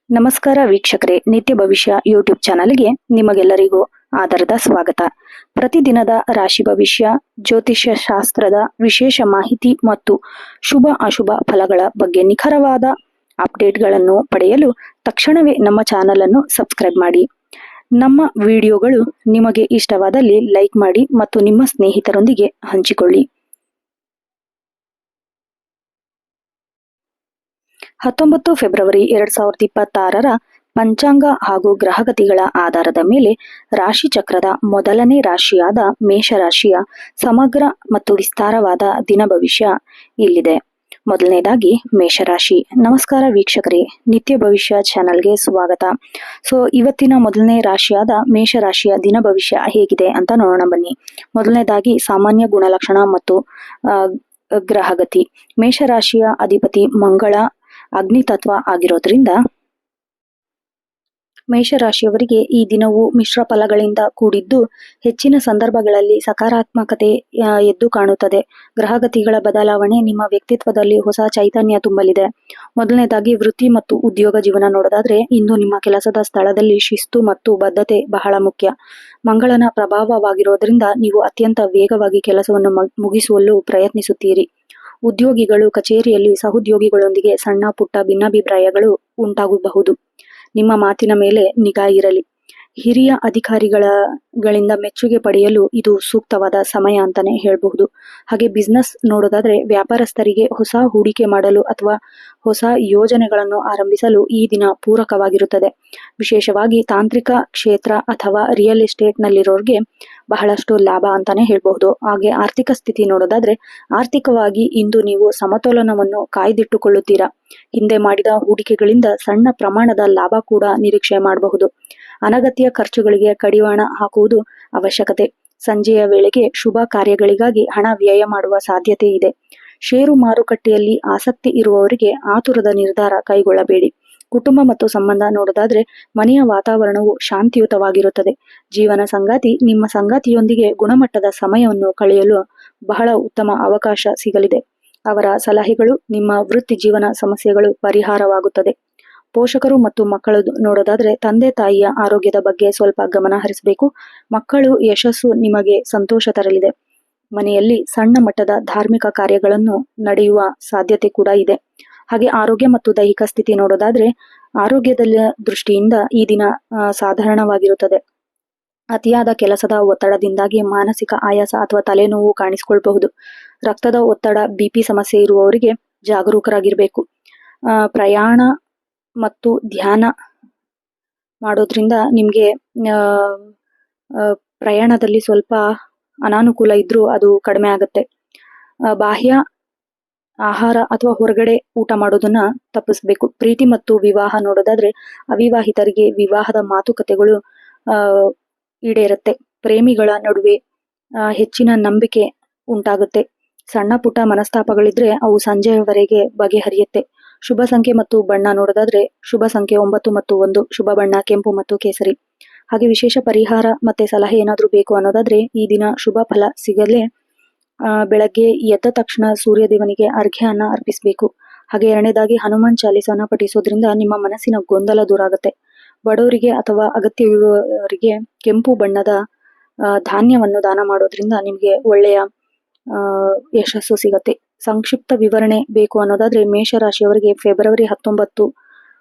ನಮಸ್ಕಾರ ವೀಕ್ಷಕರೇ, ನಿತ್ಯ ಭವಿಷ್ಯ ಯೂಟ್ಯೂಬ್ ಚಾನಲ್ಗೆ ನಿಮಗೆಲ್ಲರಿಗೂ ಆದರದ ಸ್ವಾಗತ. ಪ್ರತಿದಿನದ ರಾಶಿ ಭವಿಷ್ಯ, ಜ್ಯೋತಿಷ್ಯ ಶಾಸ್ತ್ರದ ವಿಶೇಷ ಮಾಹಿತಿ ಮತ್ತು ಶುಭ ಅಶುಭ ಫಲಗಳ ಬಗ್ಗೆ ನಿಖರವಾದ ಅಪ್ಡೇಟ್ಗಳನ್ನು ಪಡೆಯಲು ತಕ್ಷಣವೇ ನಮ್ಮ ಚಾನಲ್ ಅನ್ನು ಸಬ್ಸ್ಕ್ರೈಬ್ ಮಾಡಿ. ನಮ್ಮ ವಿಡಿಯೋಗಳು ನಿಮಗೆ ಇಷ್ಟವಾದಲ್ಲಿ ಲೈಕ್ ಮಾಡಿ ಮತ್ತು ನಿಮ್ಮ ಸ್ನೇಹಿತರೊಂದಿಗೆ ಹಂಚಿಕೊಳ್ಳಿ. 19 ಫೆಬ್ರವರಿ 2026ರ ಪಂಚಾಂಗ ಹಾಗೂ ಗ್ರಹಗತಿಗಳ ಆಧಾರದ ಮೇಲೆ ರಾಶಿ ಚಕ್ರದ ಮೊದಲನೇ ರಾಶಿಯಾದ ಮೇಷರಾಶಿಯ ಸಮಗ್ರ ಮತ್ತು ವಿಸ್ತಾರವಾದ ದಿನ ಭವಿಷ್ಯ ಇಲ್ಲಿದೆ. ಮೊದಲನೇದಾಗಿ ಮೇಷರಾಶಿ. ನಮಸ್ಕಾರ ವೀಕ್ಷಕರೇ, ನಿತ್ಯ ಭವಿಷ್ಯ ಚಾನಲ್ಗೆ ಸ್ವಾಗತ. ಇವತ್ತಿನ ಮೊದಲನೇ ರಾಶಿಯಾದ ಮೇಷರಾಶಿಯ ದಿನ ಭವಿಷ್ಯ ಹೇಗಿದೆ ಅಂತ ನೋಡೋಣ ಬನ್ನಿ. ಮೊದಲನೇದಾಗಿ ಸಾಮಾನ್ಯ ಗುಣಲಕ್ಷಣ ಮತ್ತು ಗ್ರಹಗತಿ. ಮೇಷರಾಶಿಯ ಅಧಿಪತಿ ಮಂಗಳ ಅಗ್ನಿ ತತ್ವ ಆಗಿರೋದ್ರಿಂದ ಮೇಷರಾಶಿಯವರಿಗೆ ಈ ದಿನವು ಮಿಶ್ರ ಫಲಗಳಿಂದ ಕೂಡಿದ್ದು ಹೆಚ್ಚಿನ ಸಂದರ್ಭಗಳಲ್ಲಿ ಸಕಾರಾತ್ಮಕತೆ ಎದ್ದು ಕಾಣುತ್ತದೆ. ಗ್ರಹಗತಿಗಳ ಬದಲಾವಣೆ ನಿಮ್ಮ ವ್ಯಕ್ತಿತ್ವದಲ್ಲಿ ಹೊಸ ಚೈತನ್ಯ ತುಂಬಲಿದೆ. ಮೊದಲನೇದಾಗಿ ವೃತ್ತಿ ಮತ್ತು ಉದ್ಯೋಗ ಜೀವನ ನೋಡೋದಾದ್ರೆ, ಇಂದು ನಿಮ್ಮ ಕೆಲಸದ ಸ್ಥಳದಲ್ಲಿ ಶಿಸ್ತು ಮತ್ತು ಬದ್ಧತೆ ಬಹಳ ಮುಖ್ಯ. ಮಂಗಳನ ಪ್ರಭಾವವಾಗಿರೋದ್ರಿಂದ ನೀವು ಅತ್ಯಂತ ವೇಗವಾಗಿ ಕೆಲಸವನ್ನು ಮುಗಿಸುವಲು ಪ್ರಯತ್ನಿಸುತ್ತೀರಿ. ಉದ್ಯೋಗಿಗಳು ಕಚೇರಿಯಲ್ಲಿ ಸಹೋದ್ಯೋಗಿಗಳೊಂದಿಗೆ ಸಣ್ಣ ಪುಟ್ಟ ಭಿನ್ನಾಭಿಪ್ರಾಯಗಳು ಉಂಟಾಗಬಹುದು. ನಿಮ್ಮ ಮಾತಿನ ಮೇಲೆ ನಿಗಾ ಇರಲಿ. ಹಿರಿಯ ಅಧಿಕಾರಿಗಳಿಂದ ಮೆಚ್ಚುಗೆ ಪಡೆಯಲು ಇದು ಸೂಕ್ತವಾದ ಸಮಯ ಅಂತಾನೆ ಹೇಳಬಹುದು. ಹಾಗೆ ಬಿಸ್ನೆಸ್ ನೋಡೋದಾದ್ರೆ, ವ್ಯಾಪಾರಸ್ಥರಿಗೆ ಹೊಸ ಹೂಡಿಕೆ ಮಾಡಲು ಅಥವಾ ಹೊಸ ಯೋಜನೆಗಳನ್ನು ಆರಂಭಿಸಲು ಈ ದಿನ ಪೂರಕವಾಗಿರುತ್ತದೆ. ವಿಶೇಷವಾಗಿ ತಾಂತ್ರಿಕ ಕ್ಷೇತ್ರ ಅಥವಾ ರಿಯಲ್ ಎಸ್ಟೇಟ್ ನಲ್ಲಿರೋರ್ಗೆ ಬಹಳಷ್ಟು ಲಾಭ ಅಂತಾನೆ ಹೇಳ್ಬಹುದು. ಹಾಗೆ ಆರ್ಥಿಕ ಸ್ಥಿತಿ ನೋಡೋದಾದ್ರೆ, ಆರ್ಥಿಕವಾಗಿ ಇಂದು ನೀವು ಸಮತೋಲನವನ್ನು ಕಾಯ್ದಿಟ್ಟುಕೊಳ್ಳುತ್ತೀರಾ. ಹಿಂದೆ ಮಾಡಿದ ಹೂಡಿಕೆಗಳಿಂದ ಸಣ್ಣ ಪ್ರಮಾಣದ ಲಾಭ ಕೂಡ ನಿರೀಕ್ಷೆ ಮಾಡಬಹುದು. ಅನಗತ್ಯ ಖರ್ಚುಗಳಿಗೆ ಕಡಿವಾಣ ಹಾಕುವುದು ಅವಶ್ಯಕತೆ. ಸಂಜೆಯ ವೇಳೆಗೆ ಶುಭ ಕಾರ್ಯಗಳಿಗಾಗಿ ಹಣ ವ್ಯಯ ಮಾಡುವ ಸಾಧ್ಯತೆ ಇದೆ. ಷೇರು ಮಾರುಕಟ್ಟೆಯಲ್ಲಿ ಆಸಕ್ತಿ ಇರುವವರಿಗೆ ಆತುರದ ನಿರ್ಧಾರ ಕೈಗೊಳ್ಳಬೇಡಿ. ಕುಟುಂಬ ಮತ್ತು ಸಂಬಂಧ ನೋಡೋದಾದ್ರೆ, ಮನೆಯ ವಾತಾವರಣವು ಶಾಂತಿಯುತವಾಗಿರುತ್ತದೆ. ಜೀವನ ಸಂಗಾತಿ ನಿಮ್ಮ ಸಂಗಾತಿಯೊಂದಿಗೆ ಗುಣಮಟ್ಟದ ಸಮಯವನ್ನು ಕಳೆಯಲು ಬಹಳ ಉತ್ತಮ ಅವಕಾಶ ಸಿಗಲಿದೆ. ಅವರ ಸಲಹೆಗಳು ನಿಮ್ಮ ವೃತ್ತಿ ಜೀವನ ಸಮಸ್ಯೆಗಳು ಪರಿಹಾರವಾಗುತ್ತದೆ. ಪೋಷಕರು ಮತ್ತು ಮಕ್ಕಳು ನೋಡೋದಾದ್ರೆ, ತಂದೆ ತಾಯಿಯ ಆರೋಗ್ಯದ ಬಗ್ಗೆ ಸ್ವಲ್ಪ ಗಮನ ಹರಿಸಬೇಕು. ಮಕ್ಕಳು ಯಶಸ್ಸು ನಿಮಗೆ ಸಂತೋಷ ತರಲಿದೆ. ಮನೆಯಲ್ಲಿ ಸಣ್ಣ ಮಟ್ಟದ ಧಾರ್ಮಿಕ ಕಾರ್ಯಗಳನ್ನು ನಡೆಯುವ ಸಾಧ್ಯತೆ ಕೂಡ ಇದೆ. ಹಾಗೆ ಆರೋಗ್ಯ ಮತ್ತು ದೈಹಿಕ ಸ್ಥಿತಿ ನೋಡೋದಾದ್ರೆ, ಆರೋಗ್ಯದ ದೃಷ್ಟಿಯಿಂದ ಈ ದಿನ ಸಾಧಾರಣವಾಗಿರುತ್ತದೆ. ಅತಿಯಾದ ಕೆಲಸದ ಒತ್ತಡದಿಂದಾಗಿ ಮಾನಸಿಕ ಆಯಾಸ ಅಥವಾ ತಲೆನೋವು ಕಾಣಿಸಿಕೊಳ್ಳಬಹುದು. ರಕ್ತದ ಒತ್ತಡ, ಬಿಪಿ ಸಮಸ್ಯೆ ಇರುವವರಿಗೆ ಜಾಗರೂಕರಾಗಿರಬೇಕು. ಪ್ರಯಾಣ ಮತ್ತು ಧ್ಯಾನ ಮಾಡೋದ್ರಿಂದ ನಿಮಗೆ ಪ್ರಯಾಣದಲ್ಲಿ ಸ್ವಲ್ಪ ಅನಾನುಕೂಲ ಇದ್ರೂ ಅದು ಕಡಿಮೆ ಆಗುತ್ತೆ. ಬಾಹ್ಯ ಆಹಾರ ಅಥವಾ ಹೊರಗಡೆ ಊಟ ಮಾಡೋದನ್ನ ತಪ್ಪಿಸ್ಬೇಕು. ಪ್ರೀತಿ ಮತ್ತು ವಿವಾಹ ನೋಡೋದಾದ್ರೆ, ಅವಿವಾಹಿತರಿಗೆ ವಿವಾಹದ ಮಾತುಕತೆಗಳು ಈಡೇರುತ್ತೆ. ಪ್ರೇಮಿಗಳ ನಡುವೆ ಹೆಚ್ಚಿನ ನಂಬಿಕೆ ಉಂಟಾಗುತ್ತೆ. ಸಣ್ಣ ಪುಟ್ಟ ಮನಸ್ತಾಪಗಳಿದ್ರೆ ಅವು ಸಂಜೆಯವರೆಗೆ ಬಗೆಹರಿಯುತ್ತೆ. ಶುಭ ಸಂಖ್ಯೆ ಮತ್ತು ಬಣ್ಣ ನೋಡೋದಾದ್ರೆ, ಶುಭ ಸಂಖ್ಯೆ 9 ಮತ್ತು 1, ಶುಭ ಬಣ್ಣ ಕೆಂಪು ಮತ್ತು ಕೇಸರಿ. ಹಾಗೆ ವಿಶೇಷ ಪರಿಹಾರ ಮತ್ತೆ ಸಲಹೆ ಏನಾದ್ರೂ ಬೇಕು ಅನ್ನೋದಾದ್ರೆ, ಈ ದಿನ ಶುಭ ಫಲ ಸಿಗಲೇ ಬೆಳಗ್ಗೆ ಎದ್ದ ತಕ್ಷಣ ಸೂರ್ಯದೇವನಿಗೆ ಅರ್ಘ್ಯನ ಅರ್ಪಿಸಬೇಕು. ಹಾಗೆ ಎರಡನೇದಾಗಿ ಹನುಮಾನ್ ಚಾಲೀಸನ ಪಠಿಸೋದ್ರಿಂದ ನಿಮ್ಮ ಮನಸ್ಸಿನ ಗೊಂದಲ ದೂರ ಆಗುತ್ತೆ. ಬಡವರಿಗೆ ಅಥವಾ ಅಗತ್ಯವಿರುವವರಿಗೆ ಕೆಂಪು ಬಣ್ಣದ ಧಾನ್ಯವನ್ನು ದಾನ ಮಾಡೋದ್ರಿಂದ ನಿಮಗೆ ಒಳ್ಳೆಯ ಯಶಸ್ಸು ಸಿಗತ್ತೆ. ಸಂಕ್ಷಿಪ್ತ ವಿವರಣೆ ಬೇಕು ಅನ್ನೋದಾದ್ರೆ, ಮೇಷರಾಶಿಯವರಿಗೆ ಫೆಬ್ರವರಿ 19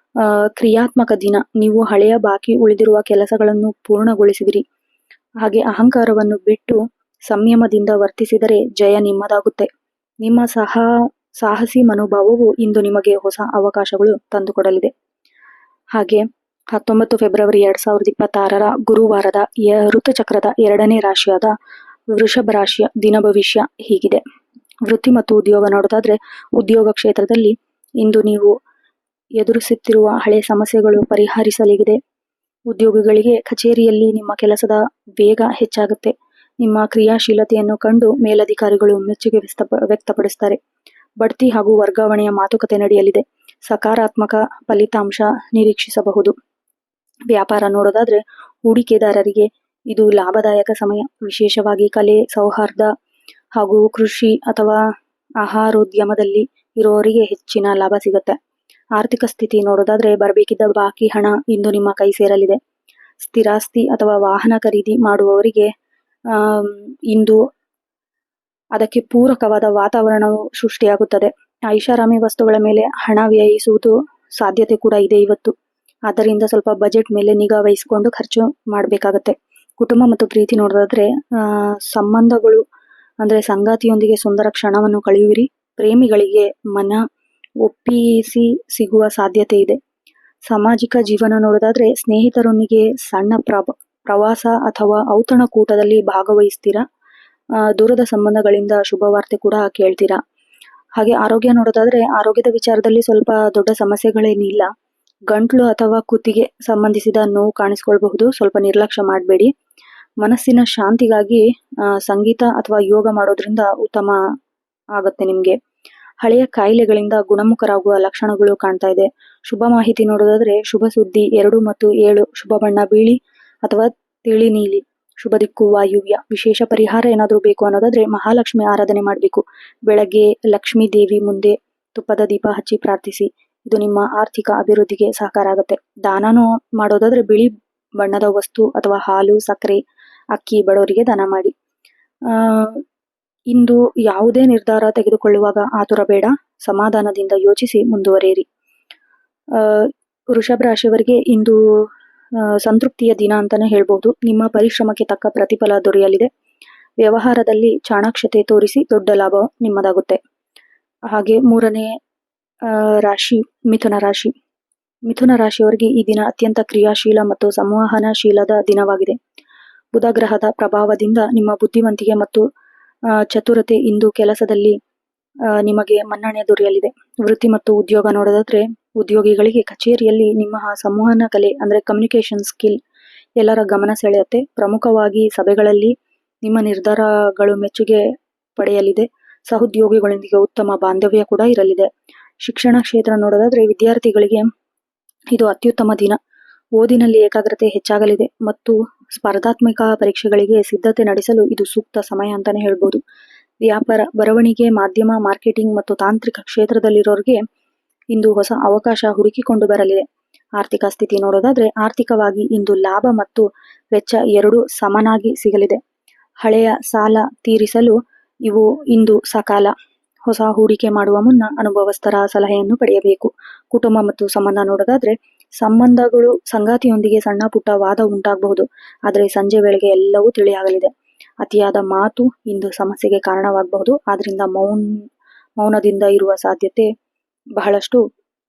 ಕ್ರಿಯಾತ್ಮಕ ದಿನ. ನೀವು ಹಳೆಯ ಬಾಕಿ ಉಳಿದಿರುವ ಕೆಲಸಗಳನ್ನು ಪೂರ್ಣಗೊಳಿಸಿದಿರಿ. ಹಾಗೆ ಅಹಂಕಾರವನ್ನು ಬಿಟ್ಟು ಸಂಯಮದಿಂದ ವರ್ತಿಸಿದರೆ ಜಯ ನಿಮ್ಮದಾಗುತ್ತೆ. ನಿಮ್ಮ ಸಾಹಸಿ ಮನೋಭಾವವು ಇಂದು ನಿಮಗೆ ಹೊಸ ಅವಕಾಶಗಳು ತಂದುಕೊಡಲಿದೆ. ಹಾಗೆ 19 ಫೆಬ್ರವರಿ 2026ರ ಗುರುವಾರದ ಋತುಚಕ್ರದ ಎರಡನೇ ರಾಶಿಯಾದ ವೃಷಭ ರಾಶಿಯ ದಿನ ಭವಿಷ್ಯ ಹೀಗಿದೆ. ವೃತ್ತಿ ಮತ್ತು ಉದ್ಯೋಗ ನೋಡೋದಾದ್ರೆ, ಉದ್ಯೋಗ ಕ್ಷೇತ್ರದಲ್ಲಿ ಇಂದು ನೀವು ಎದುರಿಸುತ್ತಿರುವ ಹಳೆಯ ಸಮಸ್ಯೆಗಳು ಪರಿಹರಿಸಲಿದೆ. ಉದ್ಯೋಗಿಗಳಿಗೆ ಕಚೇರಿಯಲ್ಲಿ ನಿಮ್ಮ ಕೆಲಸದ ವೇಗ ಹೆಚ್ಚಾಗುತ್ತೆ. ನಿಮ್ಮ ಕ್ರಿಯಾಶೀಲತೆಯನ್ನು ಕಂಡು ಮೇಲಧಿಕಾರಿಗಳು ಮೆಚ್ಚುಗೆ ವ್ಯಕ್ತಪಡಿಸುತ್ತಾರೆ. ಬಡ್ತಿ ಹಾಗೂ ವರ್ಗಾವಣೆಯ ಮಾತುಕತೆ ನಡೆಯಲಿದೆ. ಸಕಾರಾತ್ಮಕ ಫಲಿತಾಂಶ ನಿರೀಕ್ಷಿಸಬಹುದು. ವ್ಯಾಪಾರ ನೋಡೋದಾದ್ರೆ, ಹೂಡಿಕೆದಾರರಿಗೆ ಇದು ಲಾಭದಾಯಕ ಸಮಯ. ವಿಶೇಷವಾಗಿ ಕಲೆ, ಸೌಹಾರ್ದ ಹಾಗೂ ಕೃಷಿ ಅಥವಾ ಆಹಾರೋದ್ಯಮದಲ್ಲಿ ಇರೋರಿಗೆ ಹೆಚ್ಚಿನ ಲಾಭ ಸಿಗುತ್ತೆ. ಆರ್ಥಿಕ ಸ್ಥಿತಿ ನೋಡೋದಾದ್ರೆ ಬರಬೇಕಿದ್ದ ಬಾಕಿ ಹಣ ಇಂದು ನಿಮ್ಮ ಕೈ ಸೇರಲಿದೆ. ಸ್ಥಿರಾಸ್ತಿ ಅಥವಾ ವಾಹನ ಖರೀದಿ ಮಾಡುವವರಿಗೆ ಇಂದು ಅದಕ್ಕೆ ಪೂರಕವಾದ ವಾತಾವರಣವು ಸೃಷ್ಟಿಯಾಗುತ್ತದೆ. ಐಷಾರಾಮಿ ವಸ್ತುಗಳ ಮೇಲೆ ಹಣ ವ್ಯಯಿಸುವುದು ಸಾಧ್ಯತೆ ಕೂಡ ಇದೆ ಇವತ್ತು. ಆದ್ದರಿಂದ ಸ್ವಲ್ಪ ಬಜೆಟ್ ಮೇಲೆ ನಿಗಾ ವಹಿಸಿಕೊಂಡು ಖರ್ಚು ಮಾಡಬೇಕಾಗತ್ತೆ. ಕುಟುಂಬ ಮತ್ತು ಪ್ರೀತಿ ನೋಡೋದಾದ್ರೆ ಸಂಬಂಧಗಳು ಅಂದ್ರೆ ಸಂಗಾತಿಯೊಂದಿಗೆ ಸುಂದರ ಕ್ಷಣವನ್ನು ಕಳೆಯುವಿರಿ. ಪ್ರೇಮಿಗಳಿಗೆ ಮನ ಒಪ್ಪಿಸಿ ಸಿಗುವ ಸಾಧ್ಯತೆ ಇದೆ. ಸಾಮಾಜಿಕ ಜೀವನ ನೋಡೋದಾದ್ರೆ ಸ್ನೇಹಿತರೊಂದಿಗೆ ಸಣ್ಣ ಪ್ರವಾಸ ಅಥವಾ ಔತಣಕೂಟದಲ್ಲಿ ಭಾಗವಹಿಸ್ತೀರಾ. ದೂರದ ಸಂಬಂಧಗಳಿಂದ ಶುಭವಾರ್ತೆ ಕೂಡ ಕೇಳ್ತೀರಾ. ಹಾಗೆ ಆರೋಗ್ಯ ನೋಡೋದಾದ್ರೆ ಆರೋಗ್ಯದ ವಿಚಾರದಲ್ಲಿ ಸ್ವಲ್ಪ ದೊಡ್ಡ ಸಮಸ್ಯೆಗಳೇನಿಲ್ಲ. ಗಂಟ್ಲು ಅಥವಾ ಕುತ್ತಿಗೆ ಸಂಬಂಧಿಸಿದ ನೋವು ಕಾಣಿಸ್ಕೊಳ್ಬಹುದು, ಸ್ವಲ್ಪ ನಿರ್ಲಕ್ಷ್ಯ ಮಾಡಬೇಡಿ. ಮನಸ್ಸಿನ ಶಾಂತಿಗಾಗಿ ಸಂಗೀತ ಅಥವಾ ಯೋಗ ಮಾಡೋದ್ರಿಂದ ಉತ್ತಮ ಆಗುತ್ತೆ ನಿಮ್ಗೆ. ಹಳೆಯ ಕಾಯಿಲೆಗಳಿಂದ ಗುಣಮುಖರಾಗುವ ಲಕ್ಷಣಗಳು ಕಾಣ್ತಾ ಇದೆ. ಶುಭ ಮಾಹಿತಿ ನೋಡೋದಾದ್ರೆ ಶುಭ ಸುದ್ದಿ 2 ಮತ್ತು 7, ಶುಭ ಬಣ್ಣ ಬಿಳಿ ಅಥವಾ ತಿಳಿ ನೀಲಿ, ಶುಭ ದಿಕ್ಕು ವಾಯುವ್ಯ. ವಿಶೇಷ ಪರಿಹಾರ ಏನಾದರೂ ಬೇಕು ಅನ್ನೋದಾದ್ರೆ ಮಹಾಲಕ್ಷ್ಮಿ ಆರಾಧನೆ ಮಾಡಬೇಕು. ಬೆಳಗ್ಗೆ ಲಕ್ಷ್ಮೀ ದೇವಿ ಮುಂದೆ ತುಪ್ಪದ ದೀಪ ಹಚ್ಚಿ ಪ್ರಾರ್ಥಿಸಿ. ಇದು ನಿಮ್ಮ ಆರ್ಥಿಕ ಅಭಿವೃದ್ಧಿಗೆ ಸಹಕಾರ ಆಗುತ್ತೆ. ದಾನನೂ ಮಾಡೋದಾದ್ರೆ ಬಿಳಿ ಬಣ್ಣದ ವಸ್ತು ಅಥವಾ ಹಾಲು, ಸಕ್ಕರೆ, ಅಕ್ಕಿ ಬಡವರಿಗೆ ದಾನ ಮಾಡಿ. ಇಂದು ಯಾವುದೇ ನಿರ್ಧಾರ ತೆಗೆದುಕೊಳ್ಳುವಾಗ ಆತುರ ಬೇಡ, ಸಮಾಧಾನದಿಂದ ಯೋಚಿಸಿ ಮುಂದುವರಿಯಿರಿ. ವೃಷಭ ರಾಶಿಯವರಿಗೆ ಇಂದು ಸಂತೃಪ್ತಿಯ ದಿನ ಅಂತಾನೆ ಹೇಳ್ಬೋದು. ನಿಮ್ಮ ಪರಿಶ್ರಮಕ್ಕೆ ತಕ್ಕ ಪ್ರತಿಫಲ ದೊರೆಯಲಿದೆ. ವ್ಯವಹಾರದಲ್ಲಿ ಚಾಣಾಕ್ಷತೆ ತೋರಿಸಿ ದೊಡ್ಡ ಲಾಭ ನಿಮ್ಮದಾಗುತ್ತೆ. ಹಾಗೆ 3ನೇ ರಾಶಿ ಮಿಥುನ ರಾಶಿ. ಮಿಥುನ ರಾಶಿಯವರಿಗೆ ಈ ದಿನ ಅತ್ಯಂತ ಕ್ರಿಯಾಶೀಲ ಮತ್ತು ಸಂವಹನಶೀಲದ ದಿನವಾಗಿದೆ. ಬುಧ ಗ್ರಹದ ಪ್ರಭಾವದಿಂದ ನಿಮ್ಮ ಬುದ್ಧಿವಂತಿಕೆ ಮತ್ತು ಚತುರತೆ ಇಂದು ಕೆಲಸದಲ್ಲಿ ನಿಮಗೆ ಮನ್ನಣೆ ದೊರೆಯಲಿದೆ. ವೃತ್ತಿ ಮತ್ತು ಉದ್ಯೋಗ ನೋಡೋದಾದ್ರೆ ಉದ್ಯೋಗಿಗಳಿಗೆ ಕಚೇರಿಯಲ್ಲಿ ನಿಮ್ಮ ಸಂವಹನ ಕಲೆ ಅಂದ್ರೆ ಕಮ್ಯುನಿಕೇಶನ್ ಸ್ಕಿಲ್ ಎಲ್ಲರ ಗಮನ ಸೆಳೆಯುತ್ತೆ. ಪ್ರಮುಖವಾಗಿ ಸಭೆಗಳಲ್ಲಿ ನಿಮ್ಮ ನಿರ್ಧಾರಗಳು ಮೆಚ್ಚುಗೆ ಪಡೆಯಲಿದೆ. ಸಹೋದ್ಯೋಗಿಗಳೊಂದಿಗೆ ಉತ್ತಮ ಬಾಂಧವ್ಯ ಕೂಡ ಇರಲಿದೆ. ಶಿಕ್ಷಣ ಕ್ಷೇತ್ರ ನೋಡೋದಾದ್ರೆ ವಿದ್ಯಾರ್ಥಿಗಳಿಗೆ ಇದು ಅತ್ಯುತ್ತಮ ದಿನ. ಓದಿನಲ್ಲಿ ಏಕಾಗ್ರತೆ ಹೆಚ್ಚಾಗಲಿದೆ ಮತ್ತು ಸ್ಪರ್ಧಾತ್ಮಕ ಪರೀಕ್ಷೆಗಳಿಗೆ ಸಿದ್ಧತೆ ನಡೆಸಲು ಇದು ಸೂಕ್ತ ಸಮಯ ಅಂತಾನೆ ಹೇಳ್ಬೋದು. ವ್ಯಾಪಾರ, ಬರವಣಿಗೆ, ಮಾಧ್ಯಮ, ಮಾರ್ಕೆಟಿಂಗ್ ಮತ್ತು ತಾಂತ್ರಿಕ ಕ್ಷೇತ್ರದಲ್ಲಿರೋರಿಗೆ ಇಂದು ಹೊಸ ಅವಕಾಶ ಹುಡುಕಿಕೊಂಡು ಬರಲಿದೆ. ಆರ್ಥಿಕ ಸ್ಥಿತಿ ನೋಡೋದಾದ್ರೆ ಆರ್ಥಿಕವಾಗಿ ಇಂದು ಲಾಭ ಮತ್ತು ವೆಚ್ಚ ಎರಡೂ ಸಮನಾಗಿ ಸಿಗಲಿದೆ. ಹಳೆಯ ಸಾಲ ತೀರಿಸಲು ಇವು ಇಂದು ಸಕಾಲ. ಹೊಸ ಹೂಡಿಕೆ ಮಾಡುವ ಮುನ್ನ ಅನುಭವಸ್ಥರ ಸಲಹೆಯನ್ನು ಪಡೆಯಬೇಕು. ಕುಟುಂಬ ಮತ್ತು ಸಂಬಂಧ ನೋಡೋದಾದ್ರೆ ಸಂಬಂಧಗಳು ಸಂಗಾತಿಯೊಂದಿಗೆ ಸಣ್ಣ ಪುಟ್ಟ ವಾದ ಉಂಟಾಗಬಹುದು, ಆದರೆ ಸಂಜೆ ವೇಳೆಗೆ ಎಲ್ಲವೂ ತಿಳಿಯಾಗಲಿದೆ. ಅತಿಯಾದ ಮಾತು ಇಂದು ಸಮಸ್ಯೆಗೆ ಕಾರಣವಾಗಬಹುದು, ಆದ್ರಿಂದ ಮೌನದಿಂದ ಇರುವ ಸಾಧ್ಯತೆ ಬಹಳಷ್ಟು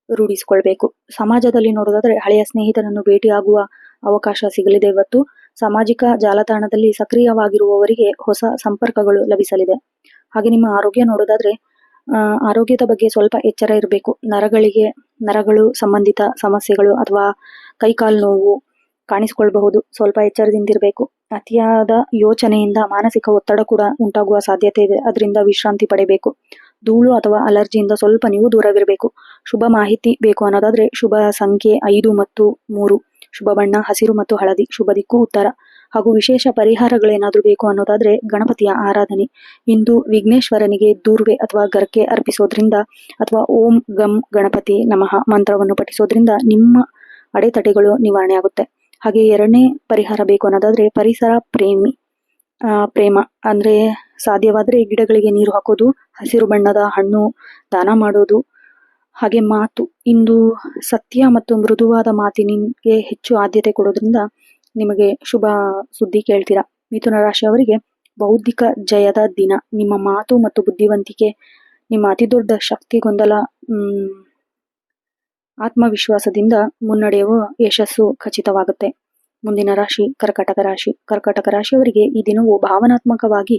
ರೂಢಿಸಿಕೊಳ್ಬೇಕು. ಸಮಾಜದಲ್ಲಿ ನೋಡೋದಾದ್ರೆ ಹಳೆಯ ಸ್ನೇಹಿತರನ್ನು ಭೇಟಿಯಾಗುವ ಅವಕಾಶ ಸಿಗಲಿದೆ ಇವತ್ತು. ಸಾಮಾಜಿಕ ಜಾಲತಾಣದಲ್ಲಿ ಸಕ್ರಿಯವಾಗಿರುವವರಿಗೆ ಹೊಸ ಸಂಪರ್ಕಗಳು ಲಭಿಸಲಿದೆ. ಹಾಗೆ ನಿಮ್ಮ ಆರೋಗ್ಯ ನೋಡೋದಾದ್ರೆ ಆರೋಗ್ಯದ ಬಗ್ಗೆ ಸ್ವಲ್ಪ ಎಚ್ಚರ ಇರಬೇಕು. ನರಗಳು ಸಂಬಂಧಿತ ಸಮಸ್ಯೆಗಳು ಅಥವಾ ಕೈಕಾಲು ನೋವು ಕಾಣಿಸಿಕೊಳ್ಳಬಹುದು, ಸ್ವಲ್ಪ ಎಚ್ಚರದಿಂದಿರಬೇಕು. ಅತಿಯಾದ ಯೋಚನೆಯಿಂದ ಮಾನಸಿಕ ಒತ್ತಡ ಕೂಡ ಉಂಟಾಗುವ ಸಾಧ್ಯತೆ ಇದೆ, ಅದರಿಂದ ವಿಶ್ರಾಂತಿ ಪಡೆಯಬೇಕು. ಧೂಳು ಅಥವಾ ಅಲರ್ಜಿಯಿಂದ ಸ್ವಲ್ಪ ನೀವು ದೂರವಿರಬೇಕು. ಶುಭ ಮಾಹಿತಿ ಬೇಕು ಅನ್ನೋದಾದ್ರೆ ಶುಭ ಸಂಖ್ಯೆ 5 ಮತ್ತು 3, ಶುಭ ಬಣ್ಣ ಹಸಿರು ಮತ್ತು ಹಳದಿ, ಶುಭ ದಿಕ್ಕು ಉತ್ತರ. ಹಾಗೂ ವಿಶೇಷ ಪರಿಹಾರಗಳೇನಾದ್ರೂ ಬೇಕು ಅನ್ನೋದಾದ್ರೆ ಗಣಪತಿಯ ಆರಾಧನೆ. ಇಂದು ವಿಘ್ನೇಶ್ವರನಿಗೆ ದೂರ್ವೆ ಅಥವಾ ಗರ್ಕೆ ಅರ್ಪಿಸೋದ್ರಿಂದ ಅಥವಾ ಓಂ ಗಂ ಗಣಪತಿ ನಮಃ ಮಂತ್ರವನ್ನು ಪಠಿಸೋದ್ರಿಂದ ನಿಮ್ಮ ಅಡೆತಡೆಗಳು ನಿವಾರಣೆ ಆಗುತ್ತೆ. ಹಾಗೆ 2ನೇ ಪರಿಹಾರ ಬೇಕು ಅನ್ನೋದಾದ್ರೆ ಪರಿಸರ ಪ್ರೇಮ ಅಂದ್ರೆ ಸಾಧ್ಯವಾದ್ರೆ ಗಿಡಗಳಿಗೆ ನೀರು ಹಾಕೋದು, ಹಸಿರು ಬಣ್ಣದ ಹಣ್ಣು ದಾನ ಮಾಡೋದು. ಹಾಗೆ ಮಾತು, ಇಂದು ಸತ್ಯ ಮತ್ತು ಮೃದುವಾದ ಮಾತಿನಿಗೆ ಹೆಚ್ಚು ಆದ್ಯತೆ ಕೊಡೋದ್ರಿಂದ ನಿಮಗೆ ಶುಭ ಸುದ್ದಿ ಕೇಳ್ತೀರಾ. ಮಿಥುನ ರಾಶಿಯವರಿಗೆ ಬೌದ್ಧಿಕ ಜಯದ ದಿನ. ನಿಮ್ಮ ಮಾತು ಮತ್ತು ಬುದ್ಧಿವಂತಿಕೆ ನಿಮ್ಮ ಅತಿದೊಡ್ಡ ಶಕ್ತಿ. ಗೊಂದಲ ಆತ್ಮವಿಶ್ವಾಸದಿಂದ ಮುನ್ನಡೆಯುವ ಯಶಸ್ಸು ಖಚಿತವಾಗುತ್ತೆ. ಮುಂದಿನ ರಾಶಿ ಕರ್ಕಾಟಕ ರಾಶಿ. ಕರ್ಕಾಟಕ ರಾಶಿಯವರಿಗೆ ಈ ದಿನವು ಭಾವನಾತ್ಮಕವಾಗಿ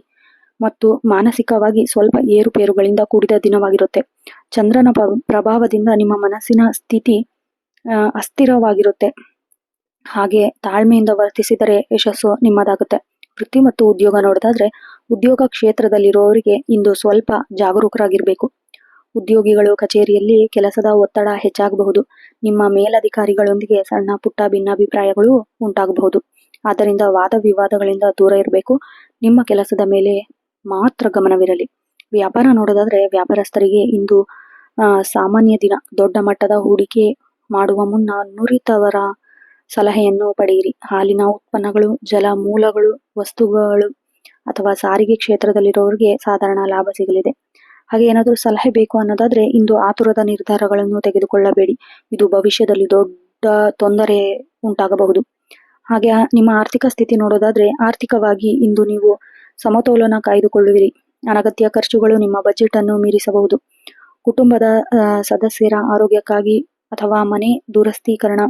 ಮತ್ತು ಮಾನಸಿಕವಾಗಿ ಸ್ವಲ್ಪ ಏರುಪೇರುಗಳಿಂದ ಕೂಡಿದ ದಿನವಾಗಿರುತ್ತೆ. ಚಂದ್ರನ ಪ್ರಭಾವದಿಂದ ನಿಮ್ಮ ಮನಸ್ಸಿನ ಸ್ಥಿತಿ ಅಸ್ಥಿರವಾಗಿರುತ್ತೆ. ಹಾಗೆ ತಾಳ್ಮೆಯಿಂದ ವರ್ತಿಸಿದರೆ ಯಶಸ್ಸು ನಿಮ್ಮದಾಗುತ್ತೆ. ವೃತ್ತಿ ಮತ್ತು ಉದ್ಯೋಗ ನೋಡೋದಾದ್ರೆ ಉದ್ಯೋಗ ಕ್ಷೇತ್ರದಲ್ಲಿರುವವರಿಗೆ ಇಂದು ಸ್ವಲ್ಪ ಜಾಗರೂಕರಾಗಿರ್ಬೇಕು. ಉದ್ಯೋಗಿಗಳು ಕಚೇರಿಯಲ್ಲಿ ಕೆಲಸದ ಒತ್ತಡ ಹೆಚ್ಚಾಗಬಹುದು. ನಿಮ್ಮ ಮೇಲಧಿಕಾರಿಗಳೊಂದಿಗೆ ಸಣ್ಣ ಪುಟ್ಟ ಭಿನ್ನಾಭಿಪ್ರಾಯಗಳು ಉಂಟಾಗಬಹುದು, ಆದ್ದರಿಂದ ವಾದ ವಿವಾದಗಳಿಂದ ದೂರ ಇರಬೇಕು. ನಿಮ್ಮ ಕೆಲಸದ ಮೇಲೆ ಮಾತ್ರ ಗಮನವಿರಲಿ. ವ್ಯಾಪಾರ ನೋಡೋದಾದ್ರೆ ವ್ಯಾಪಾರಸ್ಥರಿಗೆ ಇಂದು ಸಾಮಾನ್ಯ ದಿನ. ದೊಡ್ಡ ಮಟ್ಟದ ಹೂಡಿಕೆ ಮಾಡುವ ಮುನ್ನ ನುರಿತವರ ಸಲಹೆಯನ್ನು ಪಡೆಯಿರಿ. ಹಾಲಿನ ಉತ್ಪನ್ನಗಳು, ಜಲ ಮೂಲಗಳು, ವಸ್ತುಗಳು ಅಥವಾ ಸಾರಿಗೆ ಕ್ಷೇತ್ರದಲ್ಲಿರೋರಿಗೆ ಸಾಧಾರಣ ಲಾಭ ಸಿಗಲಿದೆ. ಹಾಗೆ ಏನಾದರೂ ಸಲಹೆ ಬೇಕು ಅನ್ನೋದಾದ್ರೆ ಇಂದು ಆತುರದ ನಿರ್ಧಾರಗಳನ್ನು ತೆಗೆದುಕೊಳ್ಳಬೇಡಿ. ಇದು ಭವಿಷ್ಯದಲ್ಲಿ ದೊಡ್ಡ ತೊಂದರೆ ಉಂಟಾಗಬಹುದು. ಹಾಗೆ ನಿಮ್ಮ ಆರ್ಥಿಕ ಸ್ಥಿತಿ ನೋಡೋದಾದ್ರೆ ಆರ್ಥಿಕವಾಗಿ ಇಂದು ನೀವು ಸಮತೋಲನ ಕಾಯ್ದುಕೊಳ್ಳುವಿರಿ. ಅನಗತ್ಯ ಖರ್ಚುಗಳು ನಿಮ್ಮ ಬಜೆಟ್ ಅನ್ನು ಮೀರಿಸಬಹುದು. ಕುಟುಂಬದ ಸದಸ್ಯರ ಆರೋಗ್ಯಕ್ಕಾಗಿ ಅಥವಾ ಮನೆ ದುರಸ್ತೀಕರಣ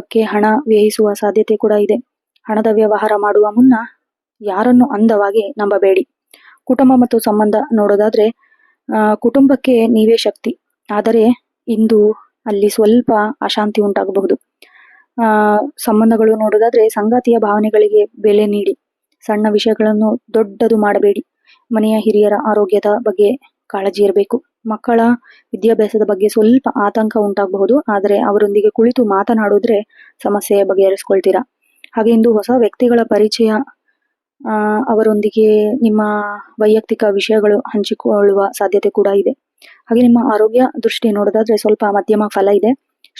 ಕ್ಕೆ ಹಣ ವ್ಯಯಿಸುವ ಸಾಧ್ಯತೆ ಕೂಡ ಇದೆ. ಹಣದ ವ್ಯವಹಾರ ಮಾಡುವ ಮುನ್ನ ಯಾರನ್ನು ಅಂದವಾಗಿ ನಂಬಬೇಡಿ. ಕುಟುಂಬ ಮತ್ತು ಸಂಬಂಧ ನೋಡೋದಾದ್ರೆ ಕುಟುಂಬಕ್ಕೆ ನೀವೇ ಶಕ್ತಿ, ಆದರೆ ಇಂದು ಅಲ್ಲಿ ಸ್ವಲ್ಪ ಅಶಾಂತಿ ಉಂಟಾಗಬಹುದು. ಸಂಬಂಧಗಳು ನೋಡೋದಾದ್ರೆ ಸಂಗಾತಿಯ ಭಾವನೆಗಳಿಗೆ ಬೆಲೆ ನೀಡಿ. ಸಣ್ಣ ವಿಷಯಗಳನ್ನು ದೊಡ್ಡದು ಮಾಡಬೇಡಿ. ಮನೆಯ ಹಿರಿಯರ ಆರೋಗ್ಯದ ಬಗ್ಗೆ ಕಾಳಜಿ ಇರಬೇಕು. ಮಕ್ಕಳ ವಿದ್ಯಾಭ್ಯಾಸದ ಬಗ್ಗೆ ಸ್ವಲ್ಪ ಆತಂಕ ಉಂಟಾಗಬಹುದು, ಆದರೆ ಅವರೊಂದಿಗೆ ಕುಳಿತು ಮಾತನಾಡಿದ್ರೆ ಸಮಸ್ಯೆ ಬಗೆಹರಿಸ್ಕೊಳ್ತೀರಾ. ಹಾಗೆ ಇಂದು ಹೊಸ ವ್ಯಕ್ತಿಗಳ ಪರಿಚಯ, ಅವರೊಂದಿಗೆ ನಿಮ್ಮ ವೈಯಕ್ತಿಕ ವಿಷಯಗಳು ಹಂಚಿಕೊಳ್ಳುವ ಸಾಧ್ಯತೆ ಕೂಡ ಇದೆ. ಹಾಗೆ ನಿಮ್ಮ ಆರೋಗ್ಯ ದೃಷ್ಟಿ ನೋಡೋದಾದ್ರೆ ಸ್ವಲ್ಪ ಮಧ್ಯಮ ಫಲ ಇದೆ.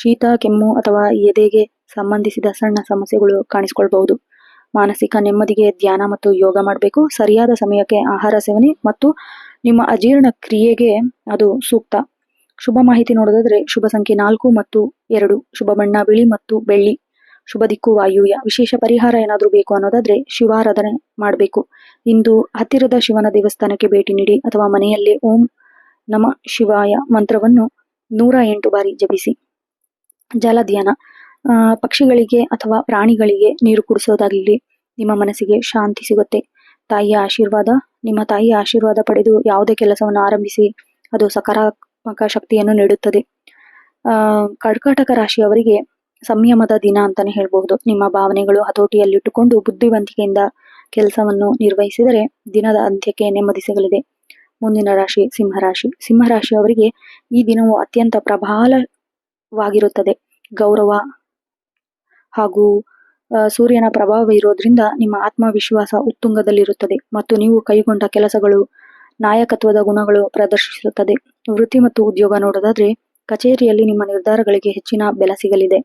ಶೀತ, ಕೆಮ್ಮು ಅಥವಾ ಎದೆಗೆ ಸಂಬಂಧಿಸಿದ ಸಣ್ಣ ಸಮಸ್ಯೆಗಳು ಕಾಣಿಸ್ಕೊಳ್ಬಹುದು. ಮಾನಸಿಕ ನೆಮ್ಮದಿಗೆ ಧ್ಯಾನ ಮತ್ತು ಯೋಗ ಮಾಡಬೇಕು. ಸರಿಯಾದ ಸಮಯಕ್ಕೆ ಆಹಾರ ಸೇವನೆ ಮತ್ತು ನಿಮ್ಮ ಅಜೀರ್ಣ ಕ್ರಿಯೆಗೆ ಅದು ಸೂಕ್ತ. ಶುಭ ಮಾಹಿತಿ ನೋಡೋದಾದ್ರೆ ಶುಭ ಸಂಖ್ಯೆ 4 ಮತ್ತು 2, ಶುಭ ಬಣ್ಣ ಬಿಳಿ ಮತ್ತು ಬೆಳ್ಳಿ, ಶುಭ ದಿಕ್ಕು ವಾಯುವ್ಯ. ವಿಶೇಷ ಪರಿಹಾರ ಏನಾದರೂ ಬೇಕು ಅನ್ನೋದಾದ್ರೆ ಶಿವಾರಾಧನೆ ಮಾಡಬೇಕು. ಇಂದು ಹತ್ತಿರದ ಶಿವನ ದೇವಸ್ಥಾನಕ್ಕೆ ಭೇಟಿ ನೀಡಿ ಅಥವಾ ಮನೆಯಲ್ಲೇ ಓಂ ನಮ ಶಿವಾಯ ಮಂತ್ರವನ್ನು 108 ಬಾರಿ ಜಪಿಸಿ. ಜಲ ಧ್ಯಾನ, ಪಕ್ಷಿಗಳಿಗೆ ಅಥವಾ ಪ್ರಾಣಿಗಳಿಗೆ ನೀರು ಕುಡಿಸೋದಾಗಲಿ ನಿಮ್ಮ ಮನಸ್ಸಿಗೆ ಶಾಂತಿ ಸಿಗುತ್ತೆ. ತಾಯಿಯ ಆಶೀರ್ವಾದ, ನಿಮ್ಮ ತಾಯಿಯ ಆಶೀರ್ವಾದ ಪಡೆದು ಯಾವುದೇ ಕೆಲಸವನ್ನು ಆರಂಭಿಸಿ, ಅದು ಸಕಾರಾತ್ಮಕ ಶಕ್ತಿಯನ್ನು ನೀಡುತ್ತದೆ. ಕರ್ಕಾಟಕ ರಾಶಿಯವರಿಗೆ ಸಂಯಮದ ದಿನ ಅಂತಾನೆ ಹೇಳ್ಬಹುದು. ನಿಮ್ಮ ಭಾವನೆಗಳು ಹತೋಟಿಯಲ್ಲಿಟ್ಟುಕೊಂಡು ಬುದ್ಧಿವಂತಿಕೆಯಿಂದ ಕೆಲಸವನ್ನು ನಿರ್ವಹಿಸಿದರೆ ದಿನದ ಅಂತ್ಯಕ್ಕೆ ನೆಮ್ಮದಿ ಸಿಗಲಿದೆ. ಮುಂದಿನ ರಾಶಿ ಸಿಂಹರಾಶಿ. ಸಿಂಹರಾಶಿಯವರಿಗೆ ಈ ದಿನವು ಅತ್ಯಂತ ಪ್ರಬಲವಾಗಿರುತ್ತದೆ. ಗೌರವ ಹಾಗೂ ಸೂರ್ಯನ ಪ್ರಭಾವ ಇರೋದ್ರಿಂದ ನಿಮ್ಮ ಆತ್ಮವಿಶ್ವಾಸ ಉತ್ತುಂಗದಲ್ಲಿರುತ್ತದೆ ಮತ್ತು ನೀವು ಕೈಗೊಂಡ ಕೆಲಸಗಳು ನಾಯಕತ್ವದ ಗುಣಗಳು ಪ್ರದರ್ಶಿಸುತ್ತದೆ. ವೃತ್ತಿ ಮತ್ತು ಉದ್ಯೋಗ ನೋಡೋದಾದ್ರೆ ಕಚೇರಿಯಲ್ಲಿ ನಿಮ್ಮ ನಿರ್ಧಾರಗಳಿಗೆ ಹೆಚ್ಚಿನ ಬೆಲೆ ಸಿಗಲಿದೆ.